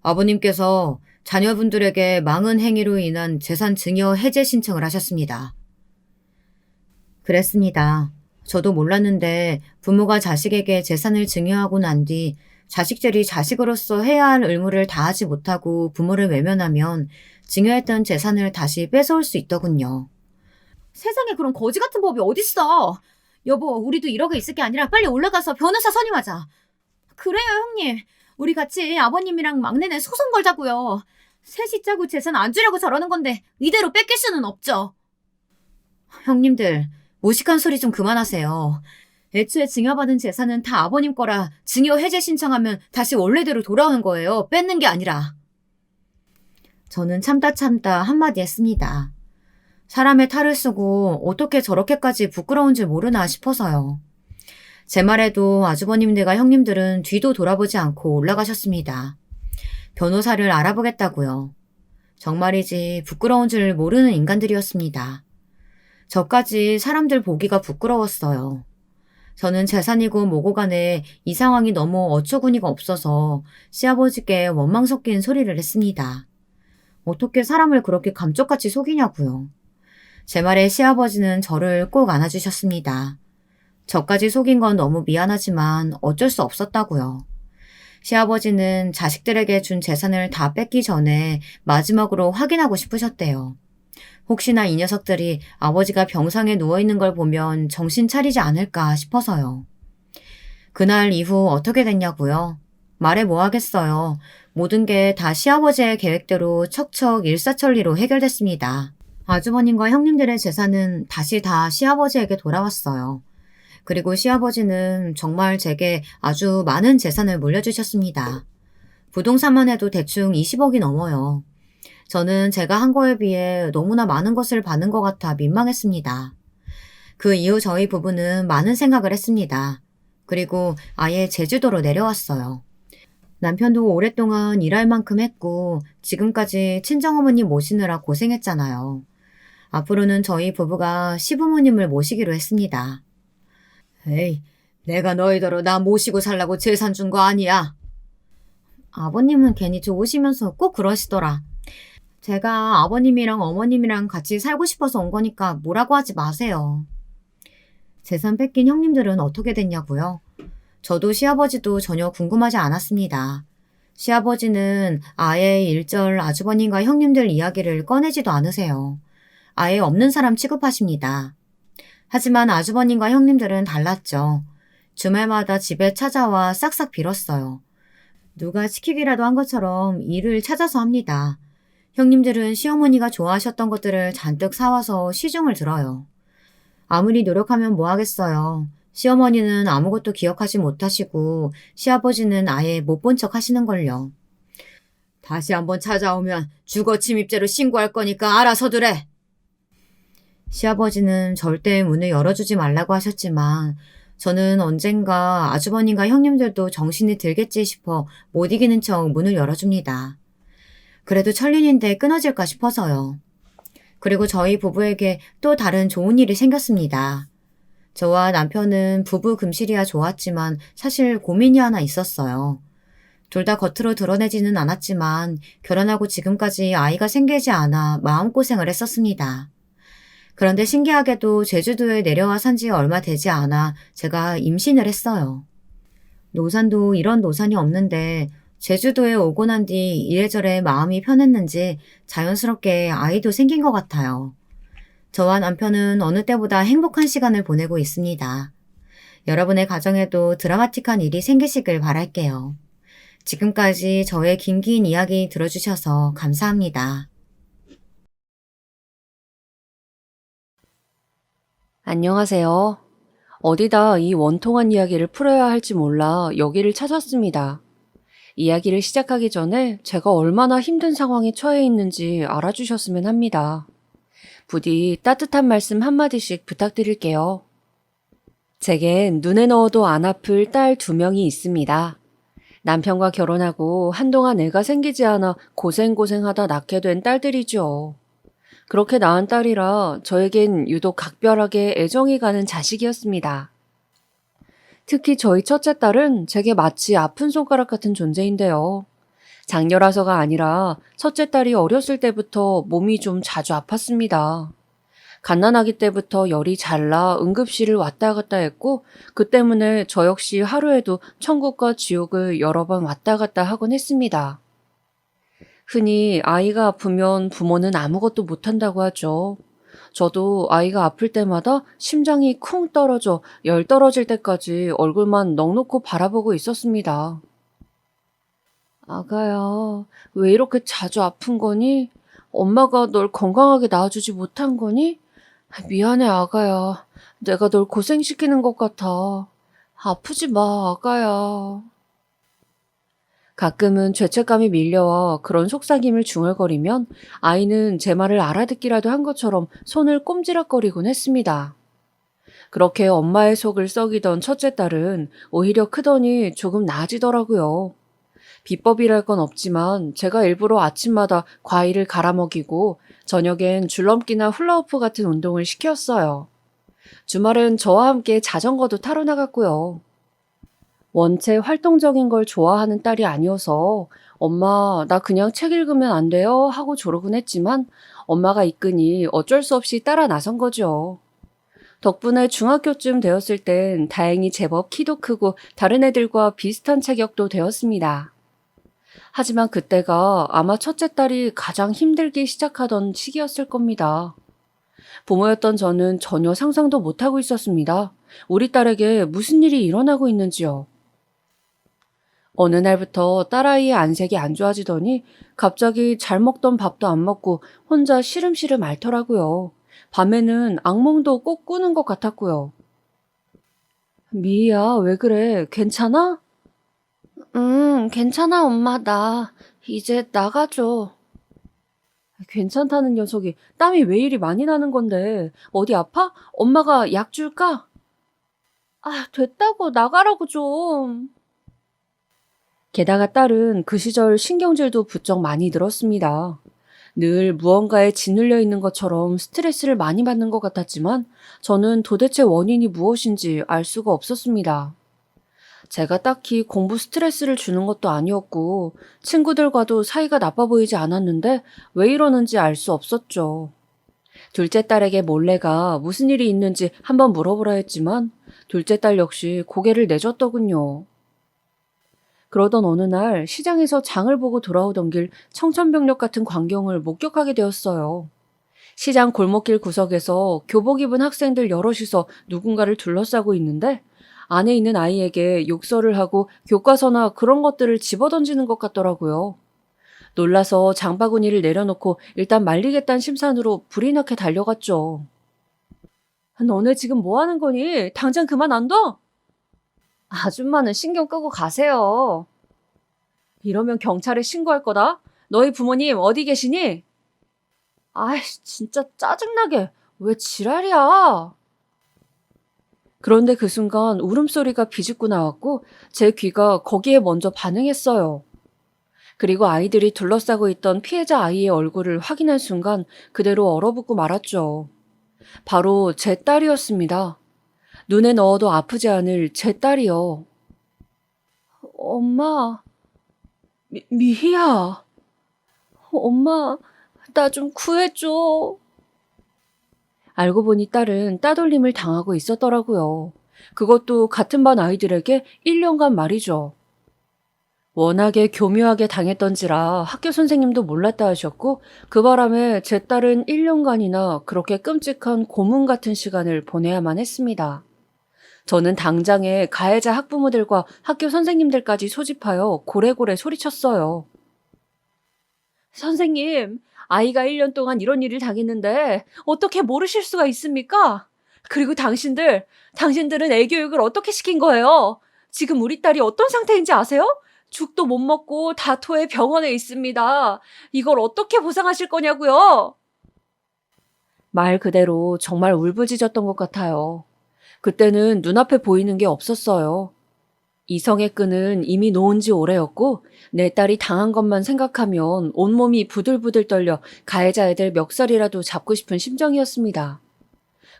아버님께서 자녀분들에게 망은 행위로 인한 재산 증여 해제 신청을 하셨습니다. 그랬습니다. 저도 몰랐는데 부모가 자식에게 재산을 증여하고 난 뒤 자식들이 자식으로서 해야 할 의무를 다하지 못하고 부모를 외면하면 증여했던 재산을 다시 뺏어올 수 있더군요. 세상에 그런 거지 같은 법이 어딨어. 여보, 우리도 1억에 있을 게 아니라 빨리 올라가서 변호사 선임하자. 그래요, 형님. 우리 같이 아버님이랑 막내는 소송 걸자고요. 셋이 짜고 재산 안 주려고 저러는 건데 이대로 뺏길 수는 없죠. 형님들, 무식한 소리 좀 그만하세요. 애초에 증여받은 재산은 다 아버님 거라 증여 해제 신청하면 다시 원래대로 돌아오는 거예요. 뺏는 게 아니라. 저는 참다 한마디 했습니다. 사람의 탈을 쓰고 어떻게 저렇게까지 부끄러운 줄 모르나 싶어서요. 제 말에도 아주버님들과 형님들은 뒤도 돌아보지 않고 올라가셨습니다. 변호사를 알아보겠다고요. 정말이지 부끄러운 줄 모르는 인간들이었습니다. 저까지 사람들 보기가 부끄러웠어요. 저는 재산이고 뭐고 간에 이 상황이 너무 어처구니가 없어서 시아버지께 원망 섞인 소리를 했습니다. 어떻게 사람을 그렇게 감쪽같이 속이냐고요. 제 말에 시아버지는 저를 꼭 안아주셨습니다. 저까지 속인 건 너무 미안하지만 어쩔 수 없었다고요. 시아버지는 자식들에게 준 재산을 다 뺏기 전에 마지막으로 확인하고 싶으셨대요. 혹시나 이 녀석들이 아버지가 병상에 누워있는 걸 보면 정신 차리지 않을까 싶어서요. 그날 이후 어떻게 됐냐고요? 말해 뭐 하겠어요. 모든 게 다 시아버지의 계획대로 척척 일사천리로 해결됐습니다. 아주버님과 형님들의 재산은 다시 다 시아버지에게 돌아왔어요. 그리고 시아버지는 정말 제게 아주 많은 재산을 물려주셨습니다. 부동산만 해도 대충 20억이 넘어요. 저는 제가 한 거에 비해 너무나 많은 것을 받는 것 같아 민망했습니다. 그 이후 저희 부부는 많은 생각을 했습니다. 그리고 아예 제주도로 내려왔어요. 남편도 오랫동안 일할 만큼 했고 지금까지 친정어머니 모시느라 고생했잖아요. 앞으로는 저희 부부가 시부모님을 모시기로 했습니다. 에이, 내가 너희더러 나 모시고 살라고 재산 준 거 아니야. 아버님은 괜히 좋으시면서 꼭 그러시더라. 제가 아버님이랑 어머님이랑 같이 살고 싶어서 온 거니까 뭐라고 하지 마세요. 재산 뺏긴 형님들은 어떻게 됐냐고요? 저도 시아버지도 전혀 궁금하지 않았습니다. 시아버지는 아예 일절 아주버님과 형님들 이야기를 꺼내지도 않으세요. 아예 없는 사람 취급하십니다. 하지만 아주버님과 형님들은 달랐죠. 주말마다 집에 찾아와 싹싹 빌었어요. 누가 시키기라도 한 것처럼 일을 찾아서 합니다. 형님들은 시어머니가 좋아하셨던 것들을 잔뜩 사와서 시중을 들어요. 아무리 노력하면 뭐 하겠어요. 시어머니는 아무것도 기억하지 못하시고 시아버지는 아예 못 본 척 하시는걸요. 다시 한번 찾아오면 주거 침입죄로 신고할 거니까 알아서들 해. 시아버지는 절대 문을 열어주지 말라고 하셨지만 저는 언젠가 아주버님과 형님들도 정신이 들겠지 싶어 못 이기는 척 문을 열어줍니다. 그래도 천린인데 끊어질까 싶어서요. 그리고 저희 부부에게 또 다른 좋은 일이 생겼습니다. 저와 남편은 부부 금실이야 좋았지만 사실 고민이 하나 있었어요. 둘 다 겉으로 드러내지는 않았지만 결혼하고 지금까지 아이가 생기지 않아 마음고생을 했었습니다. 그런데 신기하게도 제주도에 내려와 산 지 얼마 되지 않아 제가 임신을 했어요. 노산도 이런 노산이 없는데 제주도에 오고 난 뒤 이래저래 마음이 편했는지 자연스럽게 아이도 생긴 것 같아요. 저와 남편은 어느 때보다 행복한 시간을 보내고 있습니다. 여러분의 가정에도 드라마틱한 일이 생기시길 바랄게요. 지금까지 저의 긴 이야기 들어주셔서 감사합니다. 안녕하세요. 어디다 이 원통한 이야기를 풀어야 할지 몰라 여기를 찾았습니다. 이야기를 시작하기 전에 제가 얼마나 힘든 상황에 처해 있는지 알아주셨으면 합니다. 부디 따뜻한 말씀 한마디씩 부탁드릴게요. 제겐 눈에 넣어도 안 아플 딸 2명이 있습니다. 남편과 결혼하고 한동안 애가 생기지 않아 고생하다 낳게 된 딸들이죠. 그렇게 낳은 딸이라 저에겐 유독 각별하게 애정이 가는 자식이었습니다. 특히 저희 첫째 딸은 제게 마치 아픈 손가락 같은 존재인데요. 장녀라서가 아니라 첫째 딸이 어렸을 때부터 몸이 좀 자주 아팠습니다. 갓난아기 때부터 열이 잘 나 응급실을 왔다 갔다 했고 그 때문에 저 역시 하루에도 천국과 지옥을 여러 번 왔다 갔다 하곤 했습니다. 흔히 아이가 아프면 부모는 아무것도 못한다고 하죠. 저도 아이가 아플 때마다 심장이 쿵 떨어져 열 떨어질 때까지 얼굴만 넋놓고 바라보고 있었습니다. 아가야, 왜 이렇게 자주 아픈 거니? 엄마가 널 건강하게 낳아주지 못한 거니? 미안해, 아가야. 내가 널 고생시키는 것 같아. 아프지 마, 아가야. 가끔은 죄책감이 밀려와 그런 속삭임을 중얼거리면 아이는 제 말을 알아듣기라도 한 것처럼 손을 꼼지락거리곤 했습니다. 그렇게 엄마의 속을 썩이던 첫째 딸은 오히려 크더니 조금 나아지더라고요. 비법이랄 건 없지만 제가 일부러 아침마다 과일을 갈아 먹이고 저녁엔 줄넘기나 훌라후프 같은 운동을 시켰어요. 주말엔 저와 함께 자전거도 타러 나갔고요. 원체 활동적인 걸 좋아하는 딸이 아니어서 엄마, 나 그냥 책 읽으면 안 돼요? 하고 조르곤 했지만 엄마가 이끄니 어쩔 수 없이 따라 나선 거죠. 덕분에 중학교쯤 되었을 땐 다행히 제법 키도 크고 다른 애들과 비슷한 체격도 되었습니다. 하지만 그때가 아마 첫째 딸이 가장 힘들기 시작하던 시기였을 겁니다. 부모였던 저는 전혀 상상도 못하고 있었습니다. 우리 딸에게 무슨 일이 일어나고 있는지요. 어느 날부터 딸아이의 안색이 안 좋아지더니 갑자기 잘 먹던 밥도 안 먹고 혼자 시름시름 앓더라고요. 밤에는 악몽도 꼭 꾸는 것 같았고요. 미희야, 왜 그래? 괜찮아? 응, 괜찮아, 엄마. 나 이제 나가줘. 괜찮다는 녀석이 땀이 왜 이리 많이 나는 건데? 어디 아파? 엄마가 약 줄까? 아, 됐다고 나가라고 좀. 게다가 딸은 그 시절 신경질도 부쩍 많이 늘었습니다. 늘 무언가에 짓눌려 있는 것처럼 스트레스를 많이 받는 것 같았지만 저는 도대체 원인이 무엇인지 알 수가 없었습니다. 제가 딱히 공부 스트레스를 주는 것도 아니었고 친구들과도 사이가 나빠 보이지 않았는데 왜 이러는지 알 수 없었죠. 둘째 딸에게 몰래가 무슨 일이 있는지 한번 물어보라 했지만 둘째 딸 역시 고개를 내줬더군요. 그러던 어느 날 시장에서 장을 보고 돌아오던 길 청천벽력 같은 광경을 목격하게 되었어요. 시장 골목길 구석에서 교복 입은 학생들 여럿이서 누군가를 둘러싸고 있는데 안에 있는 아이에게 욕설을 하고 교과서나 그런 것들을 집어던지는 것 같더라고요. 놀라서 장바구니를 내려놓고 일단 말리겠다는 심산으로 불이 나게 달려갔죠. 너네 지금 뭐 하는 거니? 당장 그만 안 둬? 아줌마는 신경 끄고 가세요. 이러면 경찰에 신고할 거다. 너희 부모님 어디 계시니? 아이씨, 진짜 짜증나게. 왜 지랄이야? 그런데 그 순간 울음소리가 비집고 나왔고 제 귀가 거기에 먼저 반응했어요. 그리고 아이들이 둘러싸고 있던 피해자 아이의 얼굴을 확인한 순간 그대로 얼어붙고 말았죠. 바로 제 딸이었습니다. 눈에 넣어도 아프지 않을 제 딸이요. 엄마, 미희야. 엄마, 나 좀 구해줘. 알고 보니 딸은 따돌림을 당하고 있었더라고요. 그것도 같은 반 아이들에게 1년간 말이죠. 워낙에 교묘하게 당했던지라 학교 선생님도 몰랐다 하셨고 그 바람에 제 딸은 1년간이나 그렇게 끔찍한 고문 같은 시간을 보내야만 했습니다. 저는 당장에 가해자 학부모들과 학교 선생님들까지 소집하여 고래고래 소리쳤어요. 선생님, 아이가 1년 동안 이런 일을 당했는데 어떻게 모르실 수가 있습니까? 그리고 당신들은 애 교육을 어떻게 시킨 거예요? 지금 우리 딸이 어떤 상태인지 아세요? 죽도 못 먹고 다토해 병원에 있습니다. 이걸 어떻게 보상하실 거냐고요? 말 그대로 정말 울부짖었던 것 같아요. 그때는 눈앞에 보이는 게 없었어요. 이성의 끈은 이미 놓은 지 오래였고 내 딸이 당한 것만 생각하면 온몸이 부들부들 떨려 가해자 애들 멱살이라도 잡고 싶은 심정이었습니다.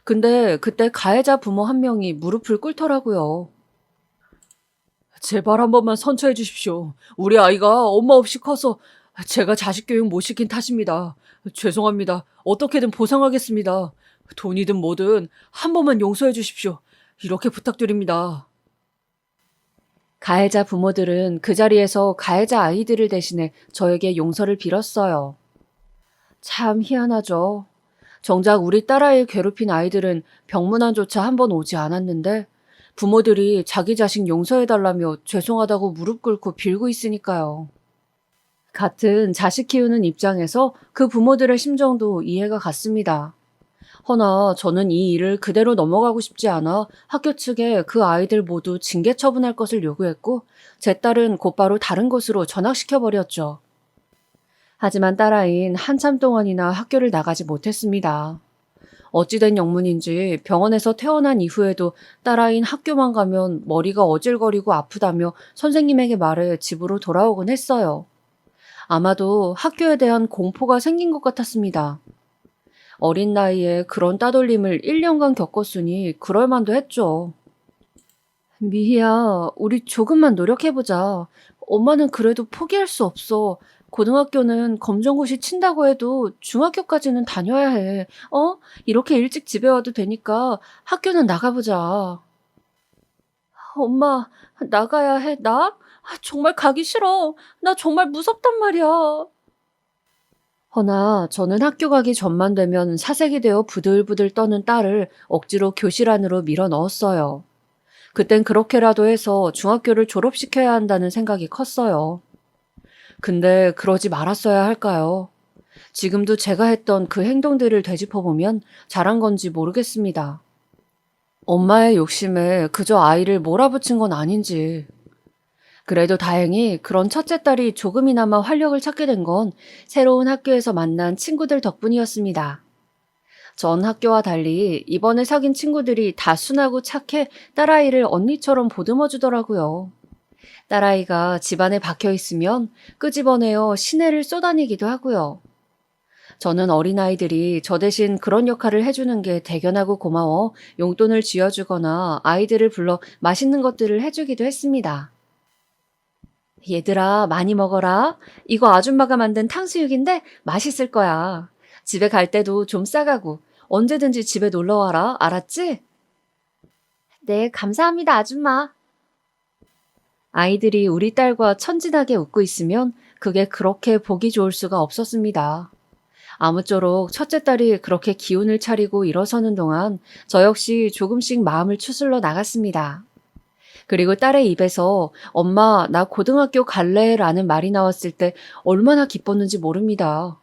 근데 그때 가해자 부모 한 명이 무릎을 꿇더라고요. 제발 한 번만 선처해 주십시오. 우리 아이가 엄마 없이 커서 제가 자식 교육 못 시킨 탓입니다. 죄송합니다. 어떻게든 보상하겠습니다. 돈이든 뭐든 한 번만 용서해 주십시오. 이렇게 부탁드립니다. 가해자 부모들은 그 자리에서 가해자 아이들을 대신해 저에게 용서를 빌었어요. 참 희한하죠. 정작 우리 딸아이를 괴롭힌 아이들은 병문안조차 한 번 오지 않았는데 부모들이 자기 자식 용서해달라며 죄송하다고 무릎 꿇고 빌고 있으니까요. 같은 자식 키우는 입장에서 그 부모들의 심정도 이해가 갔습니다. 허나 저는 이 일을 그대로 넘어가고 싶지 않아 학교 측에 그 아이들 모두 징계 처분할 것을 요구했고 제 딸은 곧바로 다른 곳으로 전학시켜버렸죠. 하지만 딸아이는 한참 동안이나 학교를 나가지 못했습니다. 어찌된 영문인지 병원에서 퇴원한 이후에도 딸아이는 학교만 가면 머리가 어질거리고 아프다며 선생님에게 말해 집으로 돌아오곤 했어요. 아마도 학교에 대한 공포가 생긴 것 같았습니다. 어린 나이에 그런 따돌림을 1년간 겪었으니 그럴만도 했죠. 미희야, 우리 조금만 노력해보자. 엄마는 그래도 포기할 수 없어. 고등학교는 검정고시 친다고 해도 중학교까지는 다녀야 해. 이렇게 일찍 집에 와도 되니까 학교는 나가보자. 엄마, 나가야 해, 나? 정말 가기 싫어. 나 정말 무섭단 말이야. 허나 저는 학교 가기 전만 되면 사색이 되어 부들부들 떠는 딸을 억지로 교실 안으로 밀어 넣었어요. 그땐 그렇게라도 해서 중학교를 졸업시켜야 한다는 생각이 컸어요. 근데 그러지 말았어야 할까요? 지금도 제가 했던 그 행동들을 되짚어보면 잘한 건지 모르겠습니다. 엄마의 욕심에 그저 아이를 몰아붙인 건 아닌지. 그래도 다행히 그런 첫째 딸이 조금이나마 활력을 찾게 된 건 새로운 학교에서 만난 친구들 덕분이었습니다. 전 학교와 달리 이번에 사귄 친구들이 다 순하고 착해 딸아이를 언니처럼 보듬어 주더라고요. 딸아이가 집안에 박혀 있으면 끄집어내어 시내를 쏘다니기도 하고요. 저는 어린아이들이 저 대신 그런 역할을 해주는 게 대견하고 고마워 용돈을 쥐어주거나 아이들을 불러 맛있는 것들을 해주기도 했습니다. 얘들아, 많이 먹어라. 이거 아줌마가 만든 탕수육인데 맛있을 거야. 집에 갈 때도 좀 싸가고 언제든지 집에 놀러 와라. 알았지? 네, 감사합니다, 아줌마. 아이들이 우리 딸과 천진하게 웃고 있으면 그게 그렇게 보기 좋을 수가 없었습니다. 아무쪼록 첫째 딸이 그렇게 기운을 차리고 일어서는 동안 저 역시 조금씩 마음을 추슬러 나갔습니다. 그리고 딸의 입에서 엄마, 나 고등학교 갈래? 라는 말이 나왔을 때 얼마나 기뻤는지 모릅니다.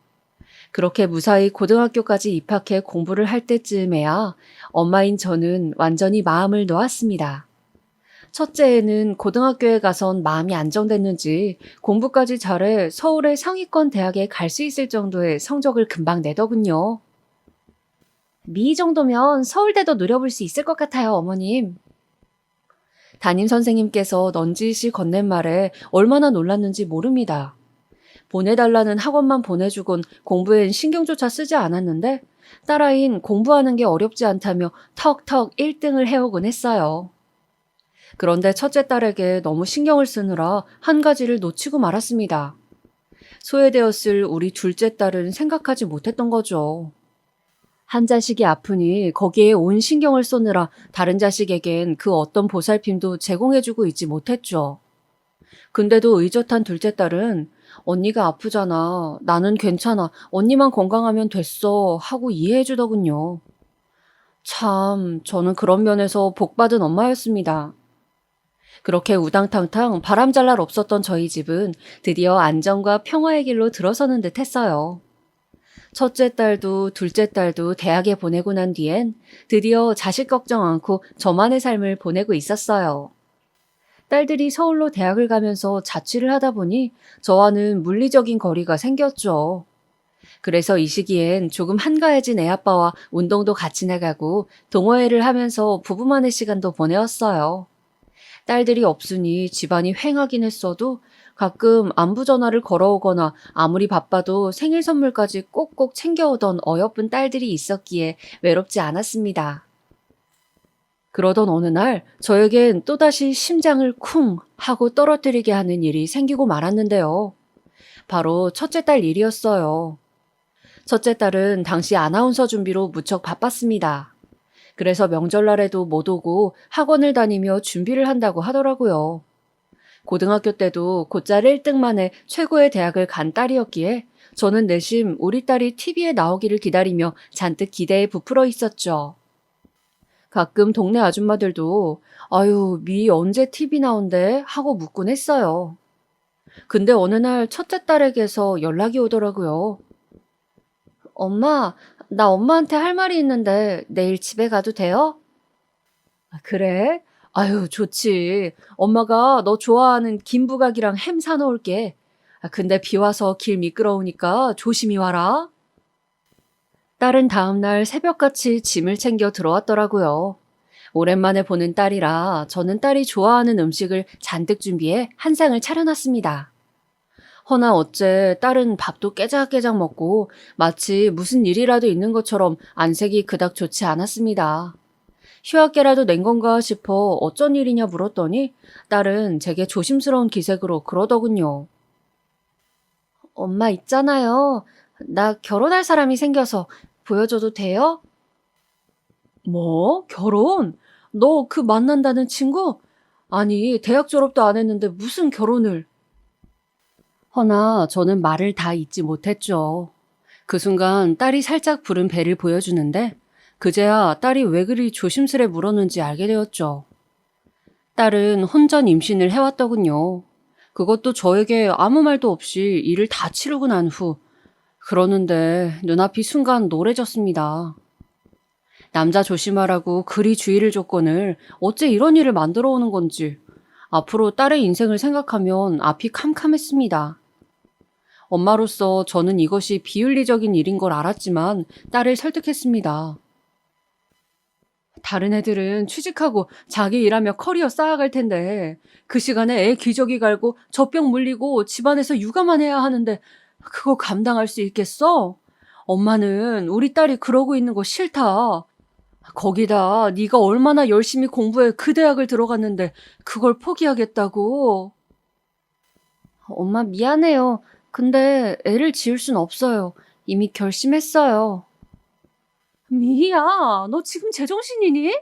그렇게 무사히 고등학교까지 입학해 공부를 할 때쯤에야 엄마인 저는 완전히 마음을 놓았습니다. 첫째는 고등학교에 가선 마음이 안정됐는지 공부까지 잘해 서울의 상위권 대학에 갈 수 있을 정도의 성적을 금방 내더군요. 미희 정도면 서울대도 노려볼 수 있을 것 같아요, 어머님. 담임 선생님께서 넌지시 건넨 말에 얼마나 놀랐는지 모릅니다. 보내달라는 학원만 보내주곤 공부엔 신경조차 쓰지 않았는데 딸아이는 공부하는 게 어렵지 않다며 턱턱 1등을 해오곤 했어요. 그런데 첫째 딸에게 너무 신경을 쓰느라 한 가지를 놓치고 말았습니다. 소외되었을 우리 둘째 딸은 생각하지 못했던 거죠. 한 자식이 아프니 거기에 온 신경을 쏘느라 다른 자식에겐 그 어떤 보살핌도 제공해주고 있지 못했죠. 근데도 의젓한 둘째 딸은 언니가 아프잖아. 나는 괜찮아. 언니만 건강하면 됐어. 하고 이해해 주더군요. 참, 저는 그런 면에서 복받은 엄마였습니다. 그렇게 우당탕탕 바람잘 날 없었던 저희 집은 드디어 안정과 평화의 길로 들어서는 듯 했어요. 첫째 딸도 둘째 딸도 대학에 보내고 난 뒤엔 드디어 자식 걱정 않고 저만의 삶을 보내고 있었어요. 딸들이 서울로 대학을 가면서 자취를 하다 보니 저와는 물리적인 거리가 생겼죠. 그래서 이 시기엔 조금 한가해진 애아빠와 운동도 같이 나가고 동호회를 하면서 부부만의 시간도 보내었어요. 딸들이 없으니 집안이 휑하긴 했어도 가끔 안부 전화를 걸어오거나 아무리 바빠도 생일 선물까지 꼭꼭 챙겨오던 어여쁜 딸들이 있었기에 외롭지 않았습니다. 그러던 어느 날 저에겐 또다시 심장을 쿵 하고 떨어뜨리게 하는 일이 생기고 말았는데요. 바로 첫째 딸 일이었어요. 첫째 딸은 당시 아나운서 준비로 무척 바빴습니다. 그래서 명절날에도 못 오고 학원을 다니며 준비를 한다고 하더라고요. 고등학교 때도 곧잘 1등 만에 최고의 대학을 간 딸이었기에 저는 내심 우리 딸이 TV에 나오기를 기다리며 잔뜩 기대에 부풀어 있었죠. 가끔 동네 아줌마들도 아유, 미 언제 TV 나온대? 하고 묻곤 했어요. 근데 어느 날 첫째 딸에게서 연락이 오더라고요. 엄마, 나 엄마한테 할 말이 있는데 내일 집에 가도 돼요? 그래? 아유, 좋지. 엄마가 너 좋아하는 김부각이랑 햄 사놓을게. 근데 비 와서 길 미끄러우니까 조심히 와라. 딸은 다음날 새벽같이 짐을 챙겨 들어왔더라고요. 오랜만에 보는 딸이라 저는 딸이 좋아하는 음식을 잔뜩 준비해 한 상을 차려놨습니다. 허나 어째 딸은 밥도 깨작깨작 먹고 마치 무슨 일이라도 있는 것처럼 안색이 그닥 좋지 않았습니다. 휴학계라도 낸 건가 싶어 어쩐 일이냐 물었더니 딸은 제게 조심스러운 기색으로 그러더군요. 엄마 있잖아요. 나 결혼할 사람이 생겨서 보여줘도 돼요? 뭐? 결혼? 너 그 만난다는 친구? 아니, 대학 졸업도 안 했는데 무슨 결혼을? 허나 저는 말을 다 잇지 못했죠. 그 순간 딸이 살짝 부른 배를 보여주는데 그제야 딸이 왜 그리 조심스레 물었는지 알게 되었죠. 딸은 혼전 임신을 해왔더군요. 그것도 저에게 아무 말도 없이 일을 다 치르고 난 후. 그러는데 눈앞이 순간 노래졌습니다. 남자 조심하라고 그리 주의를 줬거늘 어째 이런 일을 만들어 오는 건지 앞으로 딸의 인생을 생각하면 앞이 캄캄했습니다. 엄마로서 저는 이것이 비윤리적인 일인 걸 알았지만 딸을 설득했습니다. 다른 애들은 취직하고 자기 일하며 커리어 쌓아갈 텐데 그 시간에 애 기저귀 갈고 젖병 물리고 집안에서 육아만 해야 하는데 그거 감당할 수 있겠어? 엄마는 우리 딸이 그러고 있는 거 싫다. 거기다 네가 얼마나 열심히 공부해 그 대학을 들어갔는데 그걸 포기하겠다고. 엄마 미안해요. 근데 애를 지울 순 없어요. 이미 결심했어요. 미희야, 너 지금 제정신이니?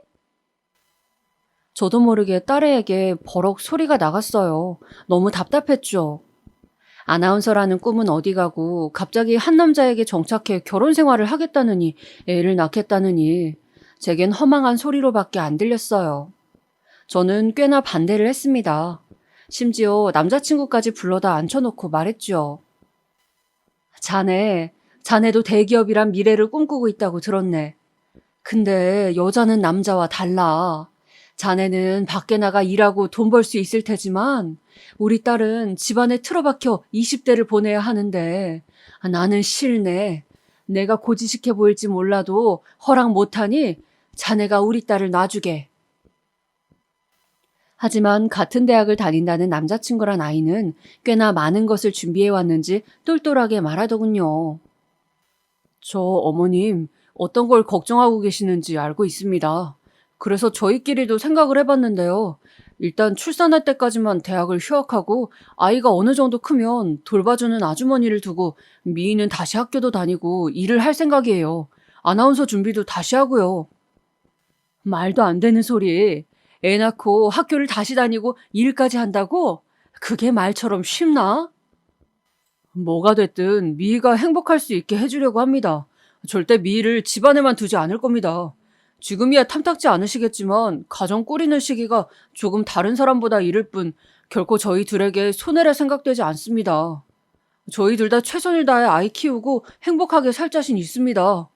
저도 모르게 딸애에게 버럭 소리가 나갔어요. 너무 답답했죠. 아나운서라는 꿈은 어디 가고 갑자기 한 남자에게 정착해 결혼 생활을 하겠다느니 애를 낳겠다느니 제겐 허망한 소리로밖에 안 들렸어요. 저는 꽤나 반대를 했습니다. 심지어 남자친구까지 불러다 앉혀놓고 말했죠. 자네도 대기업이란 미래를 꿈꾸고 있다고 들었네. 근데 여자는 남자와 달라. 자네는 밖에 나가 일하고 돈 벌 수 있을 테지만 우리 딸은 집안에 틀어박혀 20대를 보내야 하는데 나는 싫네. 내가 고지식해 보일지 몰라도 허락 못하니 자네가 우리 딸을 놔주게. 하지만 같은 대학을 다닌다는 남자친구란 아이는 꽤나 많은 것을 준비해왔는지 똘똘하게 말하더군요. 저 어머님 어떤 걸 걱정하고 계시는지 알고 있습니다. 그래서 저희끼리도 생각을 해봤는데요. 일단 출산할 때까지만 대학을 휴학하고 아이가 어느 정도 크면 돌봐주는 아주머니를 두고 미희는 다시 학교도 다니고 일을 할 생각이에요. 아나운서 준비도 다시 하고요. 말도 안 되는 소리. 애 낳고 학교를 다시 다니고 일까지 한다고? 그게 말처럼 쉽나? 뭐가 됐든 미희가 행복할 수 있게 해주려고 합니다. 절대 미희를 집안에만 두지 않을 겁니다. 지금이야 탐탁지 않으시겠지만 가정 꾸리는 시기가 조금 다른 사람보다 이를 뿐 결코 저희 둘에게 손해라 생각되지 않습니다. 저희 둘 다 최선을 다해 아이 키우고 행복하게 살 자신 있습니다.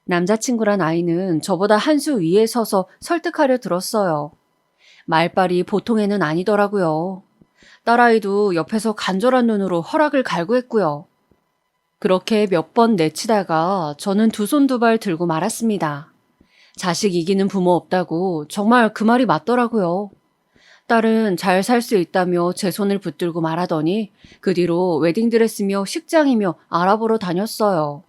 남자친구란 아이는 저보다 한 수 위에 서서 설득하려 들었어요. 말빨이 보통에는 아니더라고요. 딸아이도 옆에서 간절한 눈으로 허락을 갈구했고요. 그렇게 몇 번 내치다가 저는 두 손 두 발 들고 말았습니다. 자식 이기는 부모 없다고 정말 그 말이 맞더라고요. 딸은 잘 살 수 있다며 제 손을 붙들고 말하더니 그 뒤로 웨딩드레스며 식장이며 알아보러 다녔어요.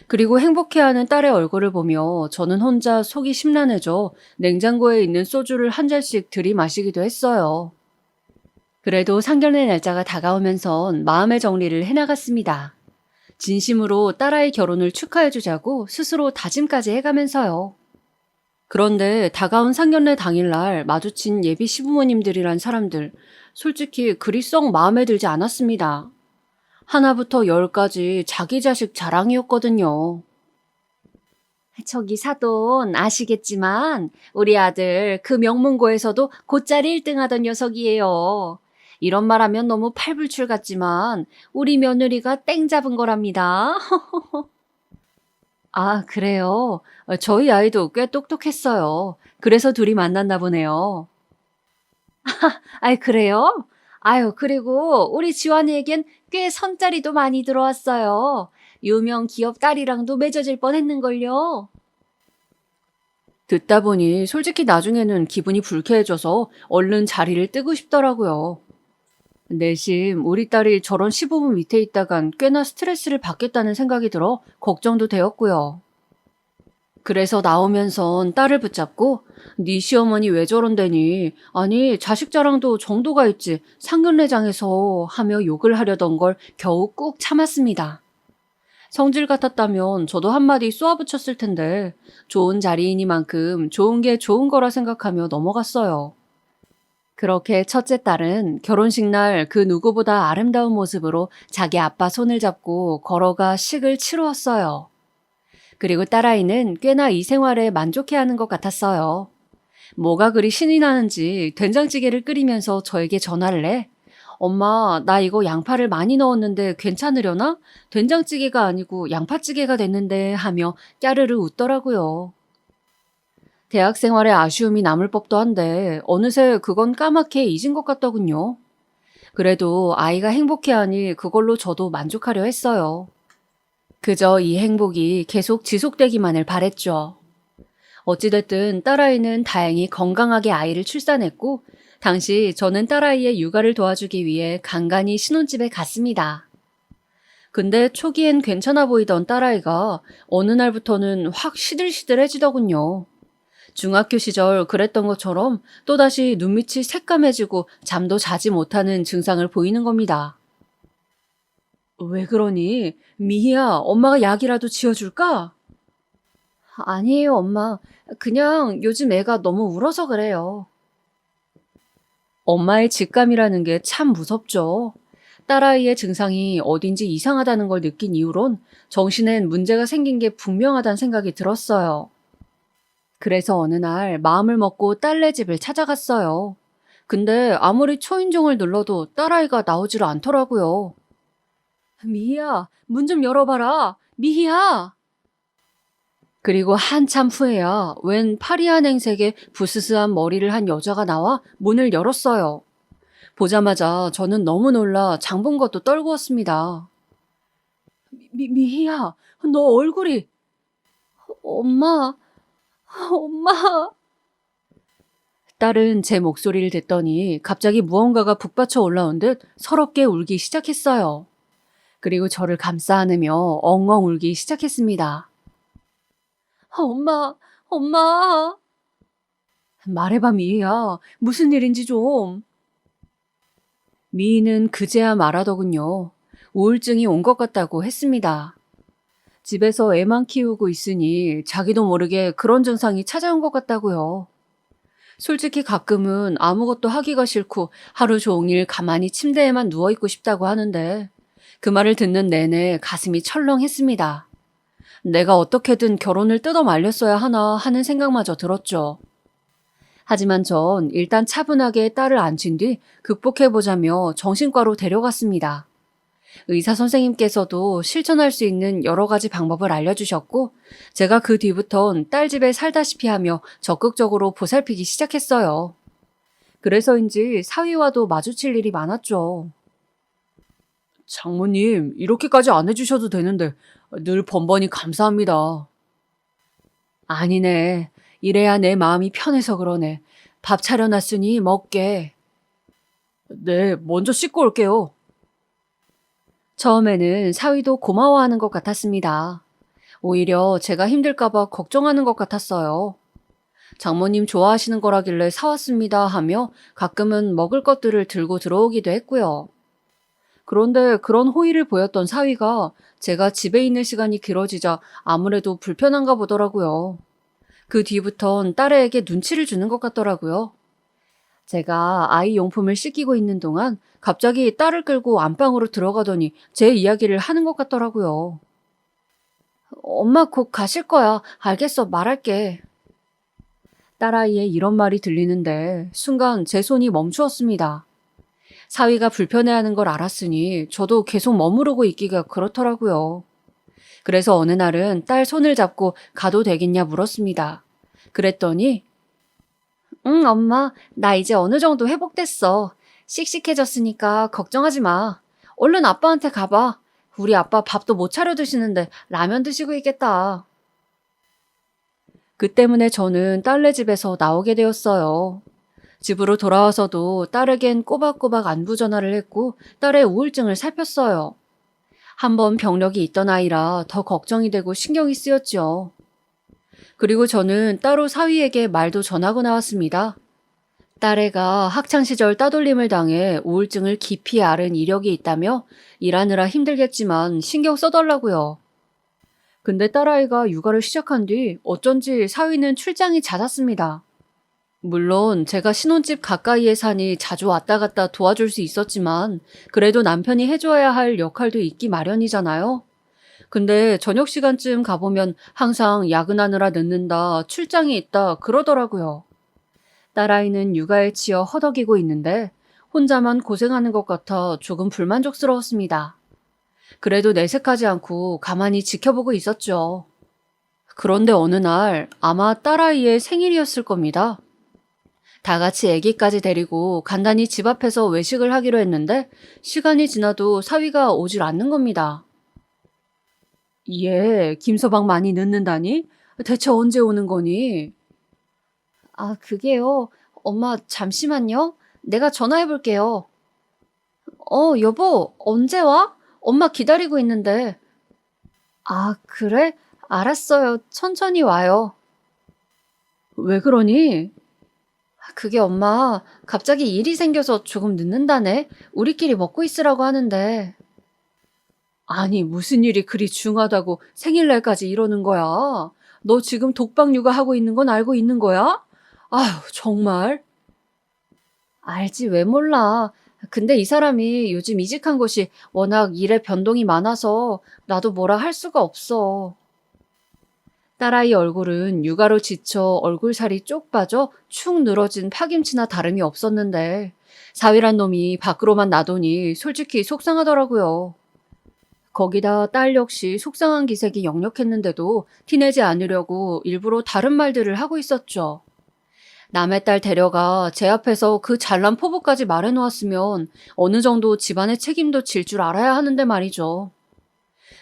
그리고 행복해하는 딸의 얼굴을 보며 저는 혼자 속이 심란해져 냉장고에 있는 소주를 한 잔씩 들이마시기도 했어요. 그래도 상견례 날짜가 다가오면선 마음의 정리를 해나갔습니다. 진심으로 딸아이 결혼을 축하해주자고 스스로 다짐까지 해가면서요. 그런데 다가온 상견례 당일날 마주친 예비 시부모님들이란 사람들, 솔직히 그리 썩 마음에 들지 않았습니다. 하나부터 10까지 자기 자식 자랑이었거든요. 저기 사돈 아시겠지만 우리 아들 그 명문고에서도 곧자리 1등 하던 녀석이에요. 이런 말 하면 너무 팔불출 같지만 우리 며느리가 땡 잡은 거랍니다. 아, 그래요? 저희 아이도 꽤 똑똑했어요. 그래서 둘이 만났나 보네요. 아이, 그래요? 아유, 그리고 우리 지환이에겐 꽤 선자리도 많이 들어왔어요. 유명 기업 딸이랑도 맺어질 뻔했는걸요. 듣다 보니 솔직히 나중에는 기분이 불쾌해져서 얼른 자리를 뜨고 싶더라고요. 내심 우리 딸이 저런 시부모 밑에 있다간 꽤나 스트레스를 받겠다는 생각이 들어 걱정도 되었고요. 그래서 나오면선 딸을 붙잡고 네 시어머니 왜 저런데니? 아니 자식 자랑도 정도가 있지 상견례장에서 하며 욕을 하려던 걸 겨우 꾹 참았습니다. 성질 같았다면 저도 한마디 쏘아붙였을 텐데 좋은 자리이니만큼 좋은 게 좋은 거라 생각하며 넘어갔어요. 그렇게 첫째 딸은 결혼식 날 그 누구보다 아름다운 모습으로 자기 아빠 손을 잡고 걸어가 식을 치루었어요. 그리고 딸아이는 꽤나 이 생활에 만족해하는 것 같았어요. 뭐가 그리 신이 나는지 된장찌개를 끓이면서 저에게 전화를 해. 엄마, 나 이거 양파를 많이 넣었는데 괜찮으려나? 된장찌개가 아니고 양파찌개가 됐는데 하며 까르르 웃더라고요. 대학 생활에 아쉬움이 남을 법도 한데 어느새 그건 까맣게 잊은 것 같더군요. 그래도 아이가 행복해하니 그걸로 저도 만족하려 했어요. 그저 이 행복이 계속 지속되기만을 바랬죠. 어찌됐든 딸아이는 다행히 건강하게 아이를 출산했고 당시 저는 딸아이의 육아를 도와주기 위해 간간히 신혼집에 갔습니다. 근데 초기엔 괜찮아 보이던 딸아이가 어느 날부터는 확 시들시들해지더군요. 중학교 시절 그랬던 것처럼 또다시 눈밑이 새까매지고 잠도 자지 못하는 증상을 보이는 겁니다. 왜 그러니? 미희야, 엄마가 약이라도 지어줄까? 아니에요, 엄마. 그냥 요즘 애가 너무 울어서 그래요. 엄마의 직감이라는 게 참 무섭죠. 딸아이의 증상이 어딘지 이상하다는 걸 느낀 이후론 정신엔 문제가 생긴 게 분명하다는 생각이 들었어요. 그래서 어느 날 마음을 먹고 딸네 집을 찾아갔어요. 근데 아무리 초인종을 눌러도 딸아이가 나오질 않더라고요. 미희야, 문 좀 열어봐라. 미희야! 그리고 한참 후에야 웬 파리한 행색에 부스스한 머리를 한 여자가 나와 문을 열었어요. 보자마자 저는 너무 놀라 장 본 것도 떨구었습니다. 미희야, 너 얼굴이... 엄마... 엄마. 딸은 제 목소리를 듣더니 갑자기 무언가가 북받쳐 올라온 듯 서럽게 울기 시작했어요. 그리고 저를 감싸 안으며 엉엉 울기 시작했습니다. 엄마, 엄마. 말해봐, 미희야. 무슨 일인지 좀. 미희는 그제야 말하더군요. 우울증이 온 것 같다고 했습니다. 집에서 애만 키우고 있으니 자기도 모르게 그런 증상이 찾아온 것 같다고요. 솔직히 가끔은 아무것도 하기가 싫고 하루 종일 가만히 침대에만 누워있고 싶다고 하는데 그 말을 듣는 내내 가슴이 철렁했습니다. 내가 어떻게든 결혼을 뜯어 말렸어야 하나 하는 생각마저 들었죠. 하지만 전 일단 차분하게 딸을 앉힌 뒤 극복해보자며 정신과로 데려갔습니다. 의사 선생님께서도 실천할 수 있는 여러 가지 방법을 알려주셨고 제가 그 뒤부턴 딸 집에 살다시피 하며 적극적으로 보살피기 시작했어요. 그래서인지 사위와도 마주칠 일이 많았죠. 장모님, 이렇게까지 안 해주셔도 되는데 늘 번번이 감사합니다. 아니네. 이래야 내 마음이 편해서 그러네. 밥 차려놨으니 먹게. 네, 먼저 씻고 올게요. 처음에는 사위도 고마워하는 것 같았습니다. 오히려 제가 힘들까봐 걱정하는 것 같았어요. 장모님 좋아하시는 거라길래 사왔습니다 하며 가끔은 먹을 것들을 들고 들어오기도 했고요. 그런데 그런 호의를 보였던 사위가 제가 집에 있는 시간이 길어지자 아무래도 불편한가 보더라고요. 그 뒤부턴 딸에게 눈치를 주는 것 같더라고요. 제가 아이 용품을 씻기고 있는 동안 갑자기 딸을 끌고 안방으로 들어가더니 제 이야기를 하는 것 같더라고요. 엄마 곧 가실 거야. 알겠어. 말할게. 딸아이의 이런 말이 들리는데 순간 제 손이 멈추었습니다. 사위가 불편해하는 걸 알았으니 저도 계속 머무르고 있기가 그렇더라고요. 그래서 어느 날은 딸 손을 잡고 가도 되겠냐 물었습니다. 그랬더니 응, 엄마. 나 이제 어느 정도 회복됐어. 씩씩해졌으니까 걱정하지 마. 얼른 아빠한테 가봐. 우리 아빠 밥도 못 차려 드시는데 라면 드시고 있겠다. 그 때문에 저는 딸네 집에서 나오게 되었어요. 집으로 돌아와서도 딸에겐 꼬박꼬박 안부 전화를 했고 딸의 우울증을 살폈어요. 한번 병력이 있던 아이라 더 걱정이 되고 신경이 쓰였죠. 그리고 저는 따로 사위에게 말도 전하고 나왔습니다. 딸애가 학창시절 따돌림을 당해 우울증을 깊이 앓은 이력이 있다며 일하느라 힘들겠지만 신경 써달라고요. 근데 딸아이가 육아를 시작한 뒤 어쩐지 사위는 출장이 잦았습니다. 물론 제가 신혼집 가까이에 사니 자주 왔다 갔다 도와줄 수 있었지만 그래도 남편이 해줘야 할 역할도 있기 마련이잖아요. 근데 저녁 시간쯤 가보면 항상 야근하느라 늦는다, 출장이 있다 그러더라고요. 딸아이는 육아에 치여 허덕이고 있는데 혼자만 고생하는 것 같아 조금 불만족스러웠습니다. 그래도 내색하지 않고 가만히 지켜보고 있었죠. 그런데 어느 날 아마 딸아이의 생일이었을 겁니다. 다 같이 아기까지 데리고 간단히 집 앞에서 외식을 하기로 했는데 시간이 지나도 사위가 오질 않는 겁니다. 얘 김서방 많이 늦는다니? 대체 언제 오는 거니? 아, 그게요. 엄마 잠시만요. 내가 전화해 볼게요. 여보, 언제 와? 엄마 기다리고 있는데. 아, 그래? 알았어요. 천천히 와요. 왜 그러니? 그게 엄마, 갑자기 일이 생겨서 조금 늦는다네. 우리끼리 먹고 있으라고 하는데. 아니, 무슨 일이 그리 중하다고 생일날까지 이러는 거야? 너 지금 독박 육아하고 있는 건 알고 있는 거야? 아휴, 정말. 알지, 왜 몰라. 근데 이 사람이 요즘 이직한 곳이 워낙 일에 변동이 많아서 나도 뭐라 할 수가 없어. 딸아이 얼굴은 육아로 지쳐 얼굴살이 쪽 빠져 축 늘어진 파김치나 다름이 없었는데 사위란 놈이 밖으로만 나더니 솔직히 속상하더라고요. 거기다 딸 역시 속상한 기색이 역력했는데도 티내지 않으려고 일부러 다른 말들을 하고 있었죠. 남의 딸 데려가 제 앞에서 그 잘난 포부까지 말해놓았으면 어느 정도 집안의 책임도 질 줄 알아야 하는데 말이죠.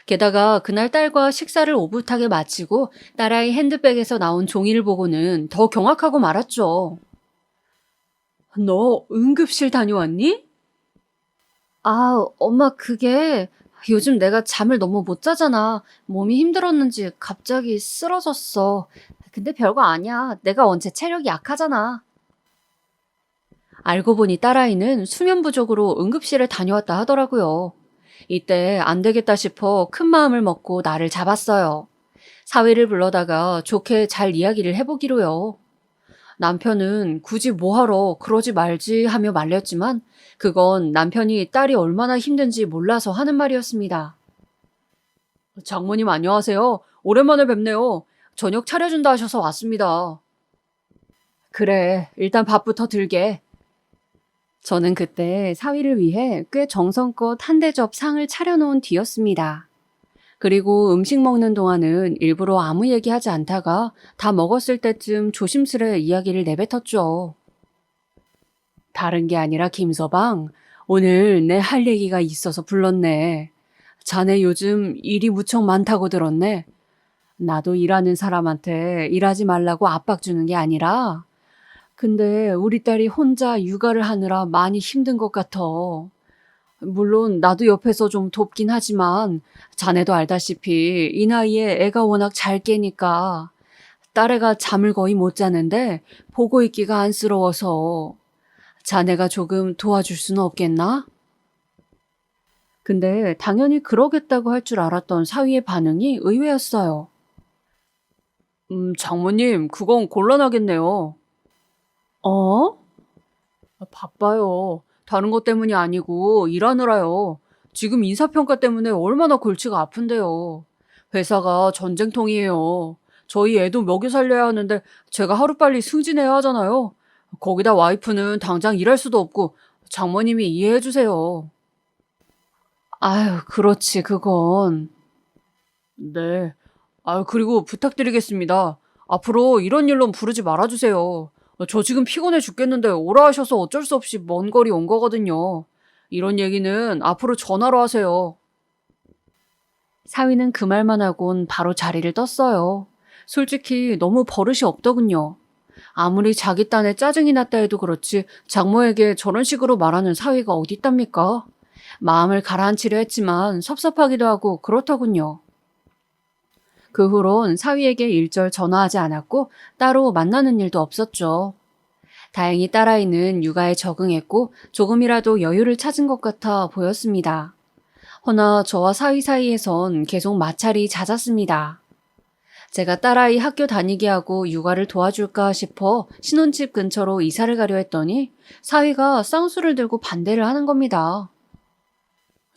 게다가 그날 딸과 식사를 오붓하게 마치고 딸아이 핸드백에서 나온 종이를 보고는 더 경악하고 말았죠. 너 응급실 다녀왔니? 아, 엄마 그게 요즘 내가 잠을 너무 못 자잖아. 몸이 힘들었는지 갑자기 쓰러졌어. 근데 별거 아니야. 내가 원체 체력이 약하잖아. 알고 보니 딸아이는 수면 부족으로 응급실에 다녀왔다 하더라고요. 이때 안 되겠다 싶어 큰 마음을 먹고 나를 잡았어요. 사위를 불러다가 좋게 잘 이야기를 해보기로요. 남편은 굳이 뭐하러 그러지 말지 하며 말렸지만 그건 남편이 딸이 얼마나 힘든지 몰라서 하는 말이었습니다. 장모님 안녕하세요. 오랜만에 뵙네요. 저녁 차려준다 하셔서 왔습니다. 그래, 일단 밥부터 들게. 저는 그때 사위를 위해 꽤 정성껏 한 대접 상을 차려놓은 뒤였습니다. 그리고 음식 먹는 동안은 일부러 아무 얘기하지 않다가 다 먹었을 때쯤 조심스레 이야기를 내뱉었죠. 다른 게 아니라 김서방, 오늘 내 할 얘기가 있어서 불렀네. 자네 요즘 일이 무척 많다고 들었네. 나도 일하는 사람한테 일하지 말라고 압박 주는 게 아니라 근데 우리 딸이 혼자 육아를 하느라 많이 힘든 것 같아. 물론 나도 옆에서 좀 돕긴 하지만 자네도 알다시피 이 나이에 애가 워낙 잘 깨니까 딸애가 잠을 거의 못 자는데 보고 있기가 안쓰러워서 자네가 조금 도와줄 수는 없겠나? 근데 당연히 그러겠다고 할 줄 알았던 사위의 반응이 의외였어요. 장모님, 그건 곤란하겠네요. 어? 바빠요. 다른 것 때문이 아니고 일하느라요. 지금 인사평가 때문에 얼마나 골치가 아픈데요. 회사가 전쟁통이에요. 저희 애도 먹여 살려야 하는데 제가 하루빨리 승진해야 하잖아요. 거기다 와이프는 당장 일할 수도 없고 장모님이 이해해 주세요. 아유, 그렇지, 그건. 네. 아유, 그리고 부탁드리겠습니다. 앞으로 이런 일론 부르지 말아주세요. 저 지금 피곤해 죽겠는데 오라 하셔서 어쩔 수 없이 먼 거리 온 거거든요. 이런 얘기는 앞으로 전화로 하세요. 사위는 그 말만 하곤 바로 자리를 떴어요. 솔직히 너무 버릇이 없더군요. 아무리 자기 딴에 짜증이 났다 해도 그렇지 장모에게 저런 식으로 말하는 사위가 어딨답니까? 마음을 가라앉히려 했지만 섭섭하기도 하고 그렇더군요. 그 후론 사위에게 일절 전화하지 않았고 따로 만나는 일도 없었죠. 다행히 딸아이는 육아에 적응했고 조금이라도 여유를 찾은 것 같아 보였습니다. 허나 저와 사위 사이에선 계속 마찰이 잦았습니다. 제가 딸아이 학교 다니게 하고 육아를 도와줄까 싶어 신혼집 근처로 이사를 가려 했더니 사위가 쌍수를 들고 반대를 하는 겁니다.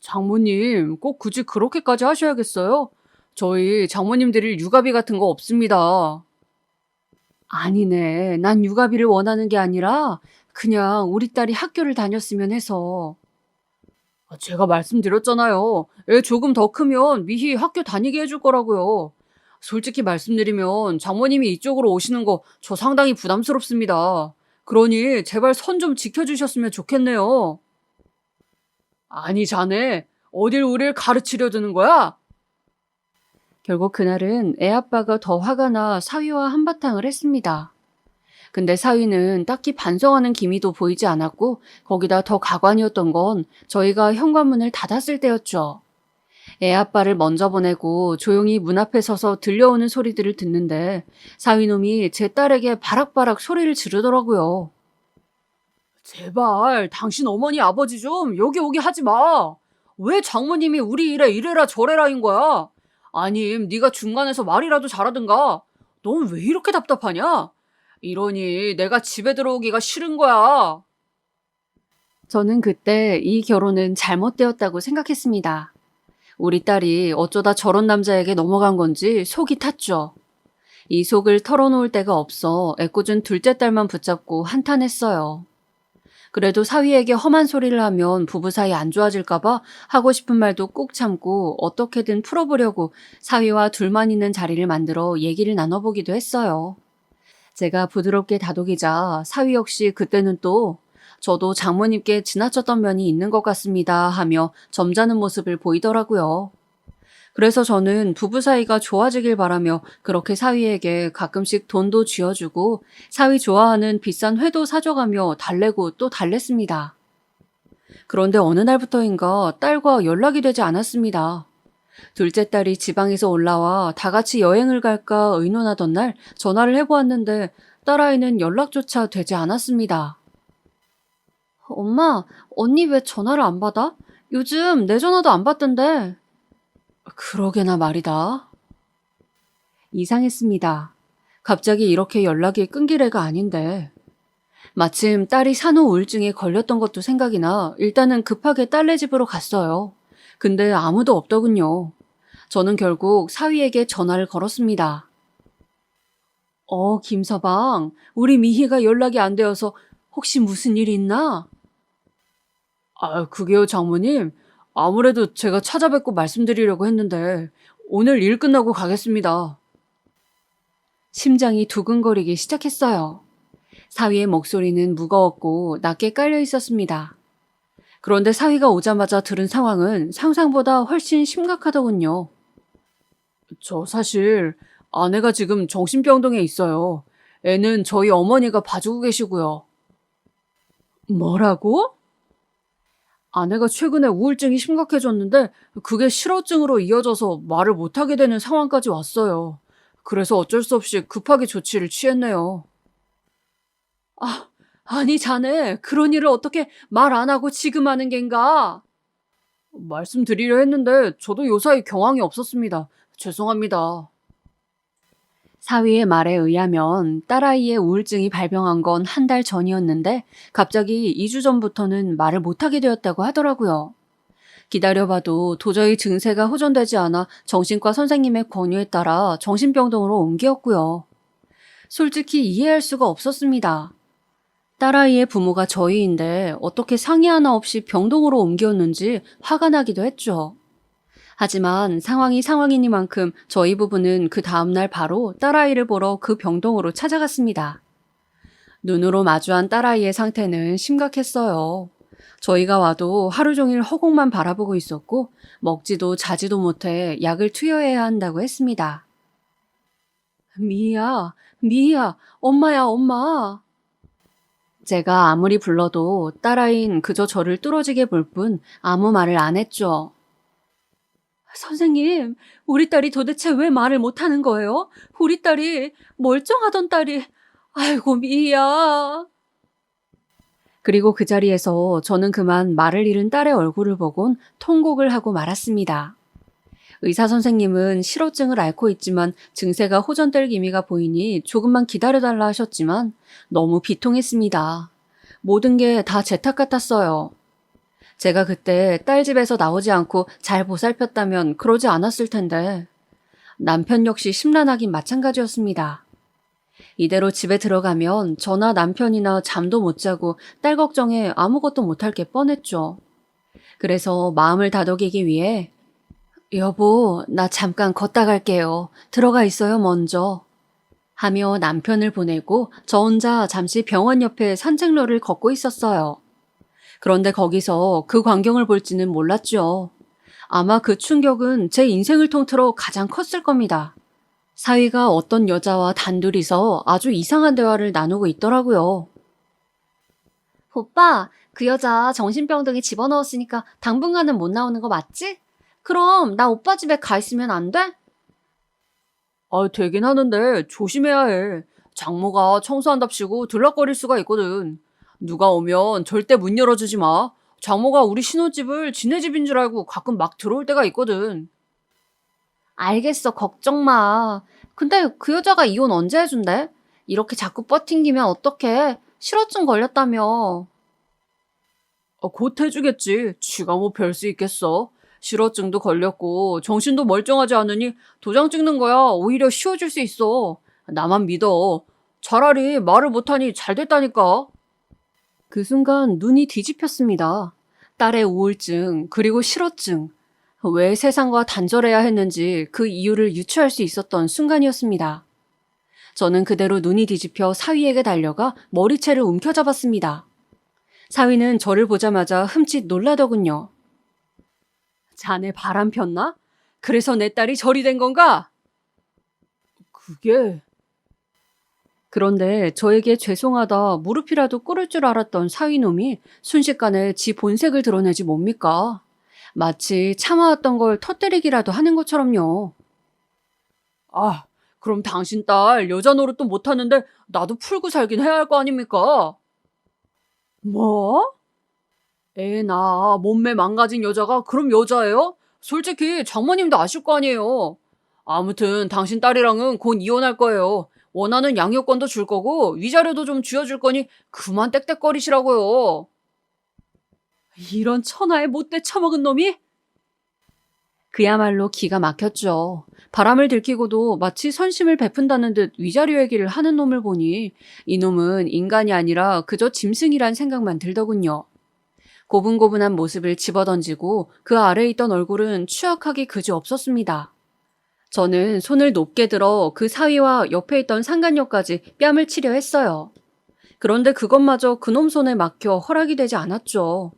장모님, 꼭 굳이 그렇게까지 하셔야겠어요? 저희 장모님 드릴 육아비 같은 거 없습니다. 아니네. 난 육아비를 원하는 게 아니라 그냥 우리 딸이 학교를 다녔으면 해서. 제가 말씀드렸잖아요. 애 조금 더 크면 미희 학교 다니게 해줄 거라고요. 솔직히 말씀드리면 장모님이 이쪽으로 오시는 거 저 상당히 부담스럽습니다. 그러니 제발 선 좀 지켜주셨으면 좋겠네요. 아니, 자네 어딜 우릴 가르치려 드는 거야? 결국 그날은 애아빠가 더 화가 나 사위와 한바탕을 했습니다. 근데 사위는 딱히 반성하는 기미도 보이지 않았고 거기다 더 가관이었던 건 저희가 현관문을 닫았을 때였죠. 애아빠를 먼저 보내고 조용히 문 앞에 서서 들려오는 소리들을 듣는데 사위놈이 제 딸에게 바락바락 소리를 지르더라고요. 제발 당신 어머니 아버지 좀 여기 오게 하지 마. 왜 장모님이 우리 일에 이래라 저래라인 거야? 아님 네가 중간에서 말이라도 잘하든가. 넌 왜 이렇게 답답하냐? 이러니 내가 집에 들어오기가 싫은 거야. 저는 그때 이 결혼은 잘못되었다고 생각했습니다. 우리 딸이 어쩌다 저런 남자에게 넘어간 건지 속이 탔죠. 이 속을 털어놓을 데가 없어 애꿎은 둘째 딸만 붙잡고 한탄했어요. 그래도 사위에게 험한 소리를 하면 부부 사이 안 좋아질까봐 하고 싶은 말도 꾹 참고 어떻게든 풀어보려고 사위와 둘만 있는 자리를 만들어 얘기를 나눠보기도 했어요. 제가 부드럽게 다독이자 사위 역시 그때는 또 저도 장모님께 지나쳤던 면이 있는 것 같습니다 하며 점잖은 모습을 보이더라고요. 그래서 저는 부부 사이가 좋아지길 바라며 그렇게 사위에게 가끔씩 돈도 쥐어주고 사위 좋아하는 비싼 회도 사줘가며 달래고 또 달랬습니다. 그런데 어느 날부터인가 딸과 연락이 되지 않았습니다. 둘째 딸이 지방에서 올라와 다 같이 여행을 갈까 의논하던 날 전화를 해보았는데 딸아이는 연락조차 되지 않았습니다. 엄마, 언니 왜 전화를 안 받아? 요즘 내 전화도 안 받던데. 그러게나 말이다. 이상했습니다. 갑자기 이렇게 연락이 끊길 애가 아닌데. 마침 딸이 산후 우울증에 걸렸던 것도 생각이 나 일단은 급하게 딸네 집으로 갔어요. 근데 아무도 없더군요. 저는 결국 사위에게 전화를 걸었습니다. 김서방, 우리 미희가 연락이 안 되어서 혹시 무슨 일 있나? 그게요, 장모님. 아무래도 제가 찾아뵙고 말씀드리려고 했는데 오늘 일 끝나고 가겠습니다. 심장이 두근거리기 시작했어요. 사위의 목소리는 무거웠고 낮게 깔려 있었습니다. 그런데 사위가 오자마자 들은 상황은 상상보다 훨씬 심각하더군요. 저 사실 아내가 지금 정신병동에 있어요. 애는 저희 어머니가 봐주고 계시고요. 뭐라고? 아내가 최근에 우울증이 심각해졌는데 그게 실어증으로 이어져서 말을 못하게 되는 상황까지 왔어요. 그래서 어쩔 수 없이 급하게 조치를 취했네요. 아니 자네 그런 일을 어떻게 말 안 하고 지금 하는 겐가? 말씀드리려 했는데 저도 요사이 경황이 없었습니다. 죄송합니다. 사위의 말에 의하면 딸아이의 우울증이 발병한 건 한 달 전이었는데 갑자기 2주 전부터는 말을 못하게 되었다고 하더라고요. 기다려봐도 도저히 증세가 호전되지 않아 정신과 선생님의 권유에 따라 정신병동으로 옮겼고요. 솔직히 이해할 수가 없었습니다. 딸아이의 부모가 저희인데 어떻게 상의 하나 없이 병동으로 옮겼는지 화가 나기도 했죠. 하지만 상황이 상황이니만큼 저희 부부는 그 다음날 바로 딸아이를 보러 그 병동으로 찾아갔습니다. 눈으로 마주한 딸아이의 상태는 심각했어요. 저희가 와도 하루 종일 허공만 바라보고 있었고 먹지도 자지도 못해 약을 투여해야 한다고 했습니다. 미희야, 엄마야, 엄마. 제가 아무리 불러도 딸아이는 그저 저를 뚫어지게 볼 뿐 아무 말을 안 했죠. 선생님, 우리 딸이 도대체 왜 말을 못하는 거예요? 우리 딸이 멀쩡하던 딸이, 아이고 미희야. 그리고 그 자리에서 저는 그만 말을 잃은 딸의 얼굴을 보곤 통곡을 하고 말았습니다. 의사 선생님은 실어증을 앓고 있지만 증세가 호전될 기미가 보이니 조금만 기다려달라 하셨지만 너무 비통했습니다. 모든 게 다 제 탓 같았어요. 제가 그때 딸 집에서 나오지 않고 잘 보살폈다면 그러지 않았을 텐데 남편 역시 심란하긴 마찬가지였습니다. 이대로 집에 들어가면 저나 남편이나 잠도 못 자고 딸 걱정에 아무것도 못할 게 뻔했죠. 그래서 마음을 다독이기 위해 여보, 나 잠깐 걷다 갈게요. 들어가 있어요, 먼저. 하며 남편을 보내고 저 혼자 잠시 병원 옆에 산책로를 걷고 있었어요. 그런데 거기서 그 광경을 볼지는 몰랐죠. 아마 그 충격은 제 인생을 통틀어 가장 컸을 겁니다. 사위가 어떤 여자와 단둘이서 아주 이상한 대화를 나누고 있더라고요. 오빠, 그 여자 정신병동에 집어넣었으니까 당분간은 못 나오는 거 맞지? 그럼 나 오빠 집에 가 있으면 안 돼? 되긴 하는데 조심해야 해. 장모가 청소한답시고 들락거릴 수가 있거든. 누가 오면 절대 문 열어주지 마. 장모가 우리 신혼집을 지네 집인 줄 알고 가끔 막 들어올 때가 있거든. 알겠어, 걱정 마. 근데 그 여자가 이혼 언제 해준대? 이렇게 자꾸 버팅기면 어떡해? 실어증 걸렸다며. 곧 해주겠지. 쥐가 뭐 별 수 있겠어. 실어증도 걸렸고 정신도 멀쩡하지 않으니 도장 찍는 거야 오히려 쉬워질 수 있어. 나만 믿어. 차라리 말을 못하니 잘 됐다니까. 그 순간 눈이 뒤집혔습니다. 딸의 우울증 그리고 실어증. 왜 세상과 단절해야 했는지 그 이유를 유추할 수 있었던 순간이었습니다. 저는 그대로 눈이 뒤집혀 사위에게 달려가 머리채를 움켜잡았습니다. 사위는 저를 보자마자 흠칫 놀라더군요. 자네 바람 폈나? 그래서 내 딸이 절이 된 건가? 그게... 그런데 저에게 죄송하다 무릎이라도 꿇을 줄 알았던 사위놈이 순식간에 지 본색을 드러내지 뭡니까? 마치 참아왔던 걸 터뜨리기라도 하는 것처럼요. 그럼 당신 딸 여자 노릇도 못하는데 나도 풀고 살긴 해야 할 거 아닙니까? 뭐? 애나 몸매 망가진 여자가 그럼 여자예요? 솔직히 장모님도 아실 거 아니에요. 아무튼 당신 딸이랑은 곧 이혼할 거예요. 원하는 양육권도 줄 거고 위자료도 좀 쥐어줄 거니 그만 떽떽거리시라고요. 이런 천하의 못돼 처먹은 놈이? 그야말로 기가 막혔죠. 바람을 들키고도 마치 선심을 베푼다는 듯 위자료 얘기를 하는 놈을 보니 이놈은 인간이 아니라 그저 짐승이란 생각만 들더군요. 고분고분한 모습을 집어던지고 그 아래에 있던 얼굴은 추악하기 그지없었습니다. 저는 손을 높게 들어 그 사위와 옆에 있던 상간녀까지 뺨을 치려 했어요. 그런데 그것마저 그놈 손에 막혀 허락이 되지 않았죠.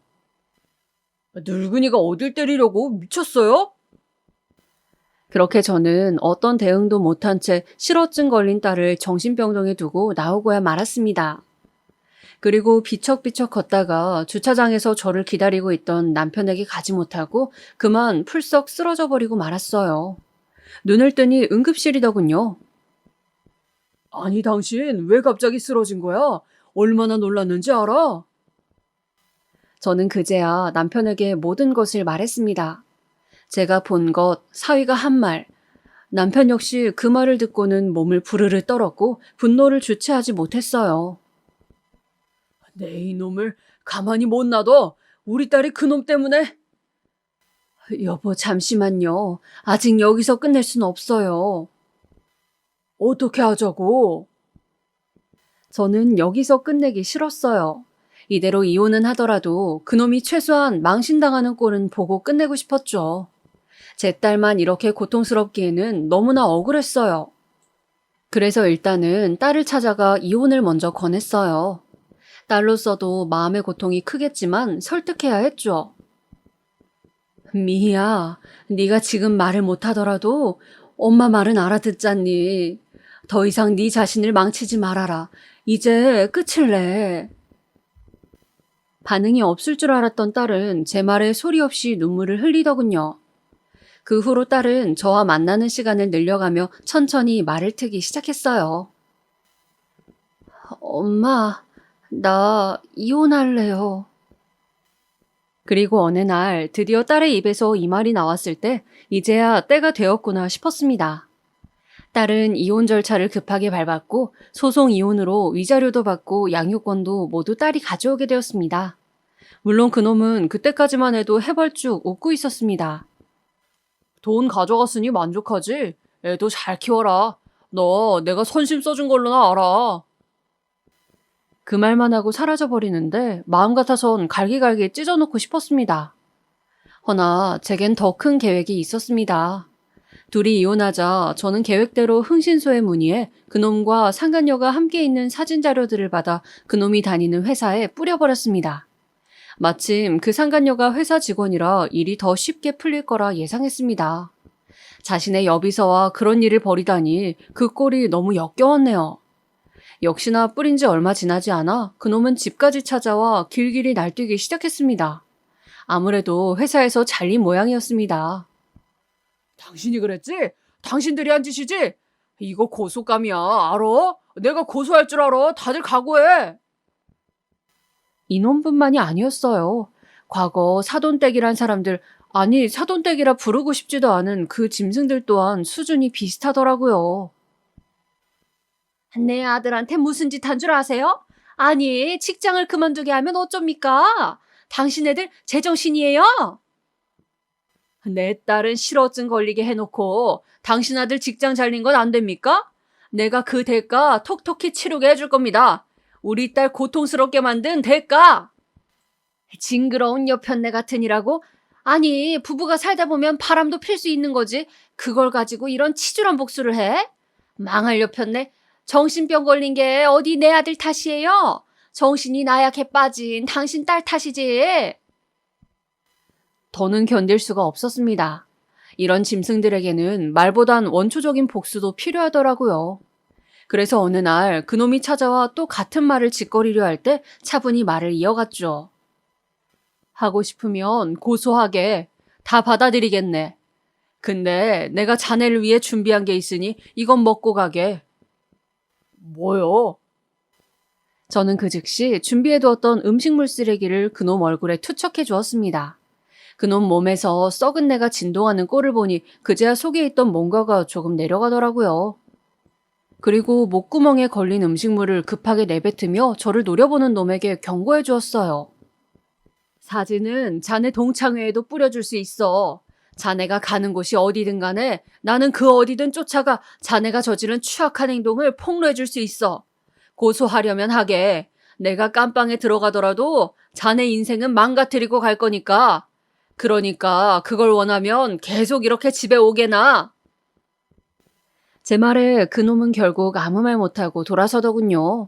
늙은이가 어딜 때리려고 미쳤어요? 그렇게 저는 어떤 대응도 못한 채 실어증 걸린 딸을 정신병동에 두고 나오고야 말았습니다. 그리고 비척비척 걷다가 주차장에서 저를 기다리고 있던 남편에게 가지 못하고 그만 풀썩 쓰러져 버리고 말았어요. 눈을 뜨니 응급실이더군요. 아니 당신 왜 갑자기 쓰러진 거야? 얼마나 놀랐는지 알아? 저는 그제야 남편에게 모든 것을 말했습니다. 제가 본 것, 사위가 한 말. 남편 역시 그 말을 듣고는 몸을 부르르 떨었고 분노를 주체하지 못했어요. 내 이놈을 가만히 못 놔둬. 우리 딸이 그놈 때문에. 여보 잠시만요. 아직 여기서 끝낼 순 없어요. 어떻게 하자고? 저는 여기서 끝내기 싫었어요. 이대로 이혼은 하더라도 그놈이 최소한 망신당하는 꼴은 보고 끝내고 싶었죠. 제 딸만 이렇게 고통스럽기에는 너무나 억울했어요. 그래서 일단은 딸을 찾아가 이혼을 먼저 권했어요. 딸로서도 마음의 고통이 크겠지만 설득해야 했죠. 미희야, 네가 지금 말을 못하더라도 엄마 말은 알아듣잖니. 더 이상 네 자신을 망치지 말아라. 이제 끝을 내. 반응이 없을 줄 알았던 딸은 제 말에 소리 없이 눈물을 흘리더군요. 그 후로 딸은 저와 만나는 시간을 늘려가며 천천히 말을 트기 시작했어요. 엄마, 나 이혼할래요. 그리고 어느 날 드디어 딸의 입에서 이 말이 나왔을 때 이제야 때가 되었구나 싶었습니다. 딸은 이혼 절차를 급하게 밟았고 소송 이혼으로 위자료도 받고 양육권도 모두 딸이 가져오게 되었습니다. 물론 그놈은 그때까지만 해도 해벌쭉 웃고 있었습니다. 돈 가져갔으니 만족하지? 애도 잘 키워라. 너 내가 선심 써준 걸로나 알아. 그 말만 하고 사라져버리는데 마음 같아선 갈기갈기 찢어놓고 싶었습니다. 허나 제겐 더 큰 계획이 있었습니다. 둘이 이혼하자 저는 계획대로 흥신소에 문의해 그놈과 상간녀가 함께 있는 사진 자료들을 받아 그놈이 다니는 회사에 뿌려버렸습니다. 마침 그 상간녀가 회사 직원이라 일이 더 쉽게 풀릴 거라 예상했습니다. 자신의 여비서와 그런 일을 벌이다니 그 꼴이 너무 역겨웠네요. 역시나 뿌린 지 얼마 지나지 않아 그놈은 집까지 찾아와 길길이 날뛰기 시작했습니다. 아무래도 회사에서 잘린 모양이었습니다. 당신이 그랬지? 당신들이 한 짓이지? 이거 고소감이야, 알아? 내가 고소할 줄 알아. 다들 각오해. 이놈뿐만이 아니었어요. 과거 사돈댁이란 사람들, 아니 사돈댁이라 부르고 싶지도 않은 그 짐승들 또한 수준이 비슷하더라고요. 내 아들한테 무슨 짓 한 줄 아세요? 아니, 직장을 그만두게 하면 어쩝니까? 당신 애들 제정신이에요? 내 딸은 실어증 걸리게 해놓고 당신 아들 직장 잘린 건 안 됩니까? 내가 그 대가 톡톡히 치르게 해줄 겁니다. 우리 딸 고통스럽게 만든 대가. 징그러운 여편네 같으니라고? 아니, 부부가 살다 보면 바람도 필 수 있는 거지. 그걸 가지고 이런 치졸한 복수를 해? 망할 여편네. 정신병 걸린 게 어디 내 아들 탓이에요? 정신이 나약해 빠진 당신 딸 탓이지. 더는 견딜 수가 없었습니다. 이런 짐승들에게는 말보단 원초적인 복수도 필요하더라고요. 그래서 어느 날 그놈이 찾아와 또 같은 말을 짓거리려 할 때 차분히 말을 이어갔죠. 하고 싶으면 고소하게. 다 받아들이겠네. 근데 내가 자네를 위해 준비한 게 있으니 이건 먹고 가게. 뭐요? 저는 그 즉시 준비해두었던 음식물 쓰레기를 그놈 얼굴에 투척해 주었습니다. 그놈 몸에서 썩은 내가 진동하는 꼴을 보니 그제야 속에 있던 뭔가가 조금 내려가더라고요. 그리고 목구멍에 걸린 음식물을 급하게 내뱉으며 저를 노려보는 놈에게 경고해 주었어요. 사진은 자네 동창회에도 뿌려줄 수 있어. 자네가 가는 곳이 어디든 간에 나는 그 어디든 쫓아가 자네가 저지른 추악한 행동을 폭로해 줄 수 있어. 고소하려면 하게. 내가 깜빵에 들어가더라도 자네 인생은 망가뜨리고 갈 거니까. 그러니까 그걸 원하면 계속 이렇게 집에 오게나. 제 말에 그놈은 결국 아무 말 못하고 돌아서더군요.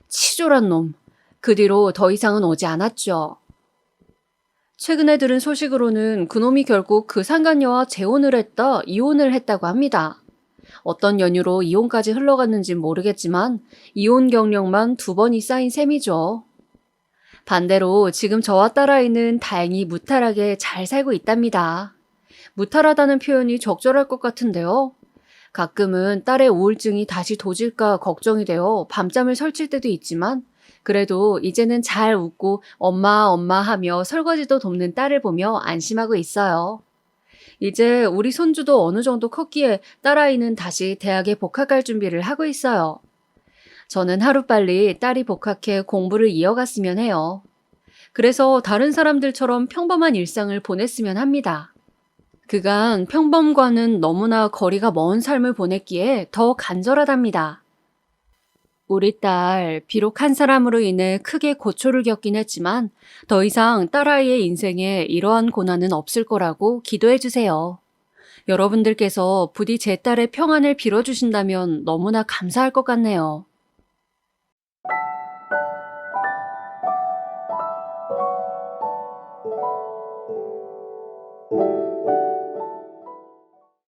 치졸한 놈. 그 뒤로 더 이상은 오지 않았죠. 최근에 들은 소식으로는 그놈이 결국 그 상간녀와 재혼을 했다, 이혼을 했다고 합니다. 어떤 연유로 이혼까지 흘러갔는진 모르겠지만 이혼 경력만 2번이 쌓인 셈이죠. 반대로 지금 저와 딸아이는 다행히 무탈하게 잘 살고 있답니다. 무탈하다는 표현이 적절할 것 같은데요. 가끔은 딸의 우울증이 다시 도질까 걱정이 되어 밤잠을 설칠 때도 있지만 그래도 이제는 잘 웃고 엄마 엄마 하며 설거지도 돕는 딸을 보며 안심하고 있어요. 이제 우리 손주도 어느 정도 컸기에 딸아이는 다시 대학에 복학할 준비를 하고 있어요. 저는 하루빨리 딸이 복학해 공부를 이어갔으면 해요. 그래서 다른 사람들처럼 평범한 일상을 보냈으면 합니다. 그간 평범과는 너무나 거리가 먼 삶을 보냈기에 더 간절하답니다. 우리 딸, 비록 한 사람으로 인해 크게 고초를 겪긴 했지만 더 이상 딸아이의 인생에 이러한 고난은 없을 거라고 기도해 주세요. 여러분들께서 부디 제 딸의 평안을 빌어주신다면 너무나 감사할 것 같네요.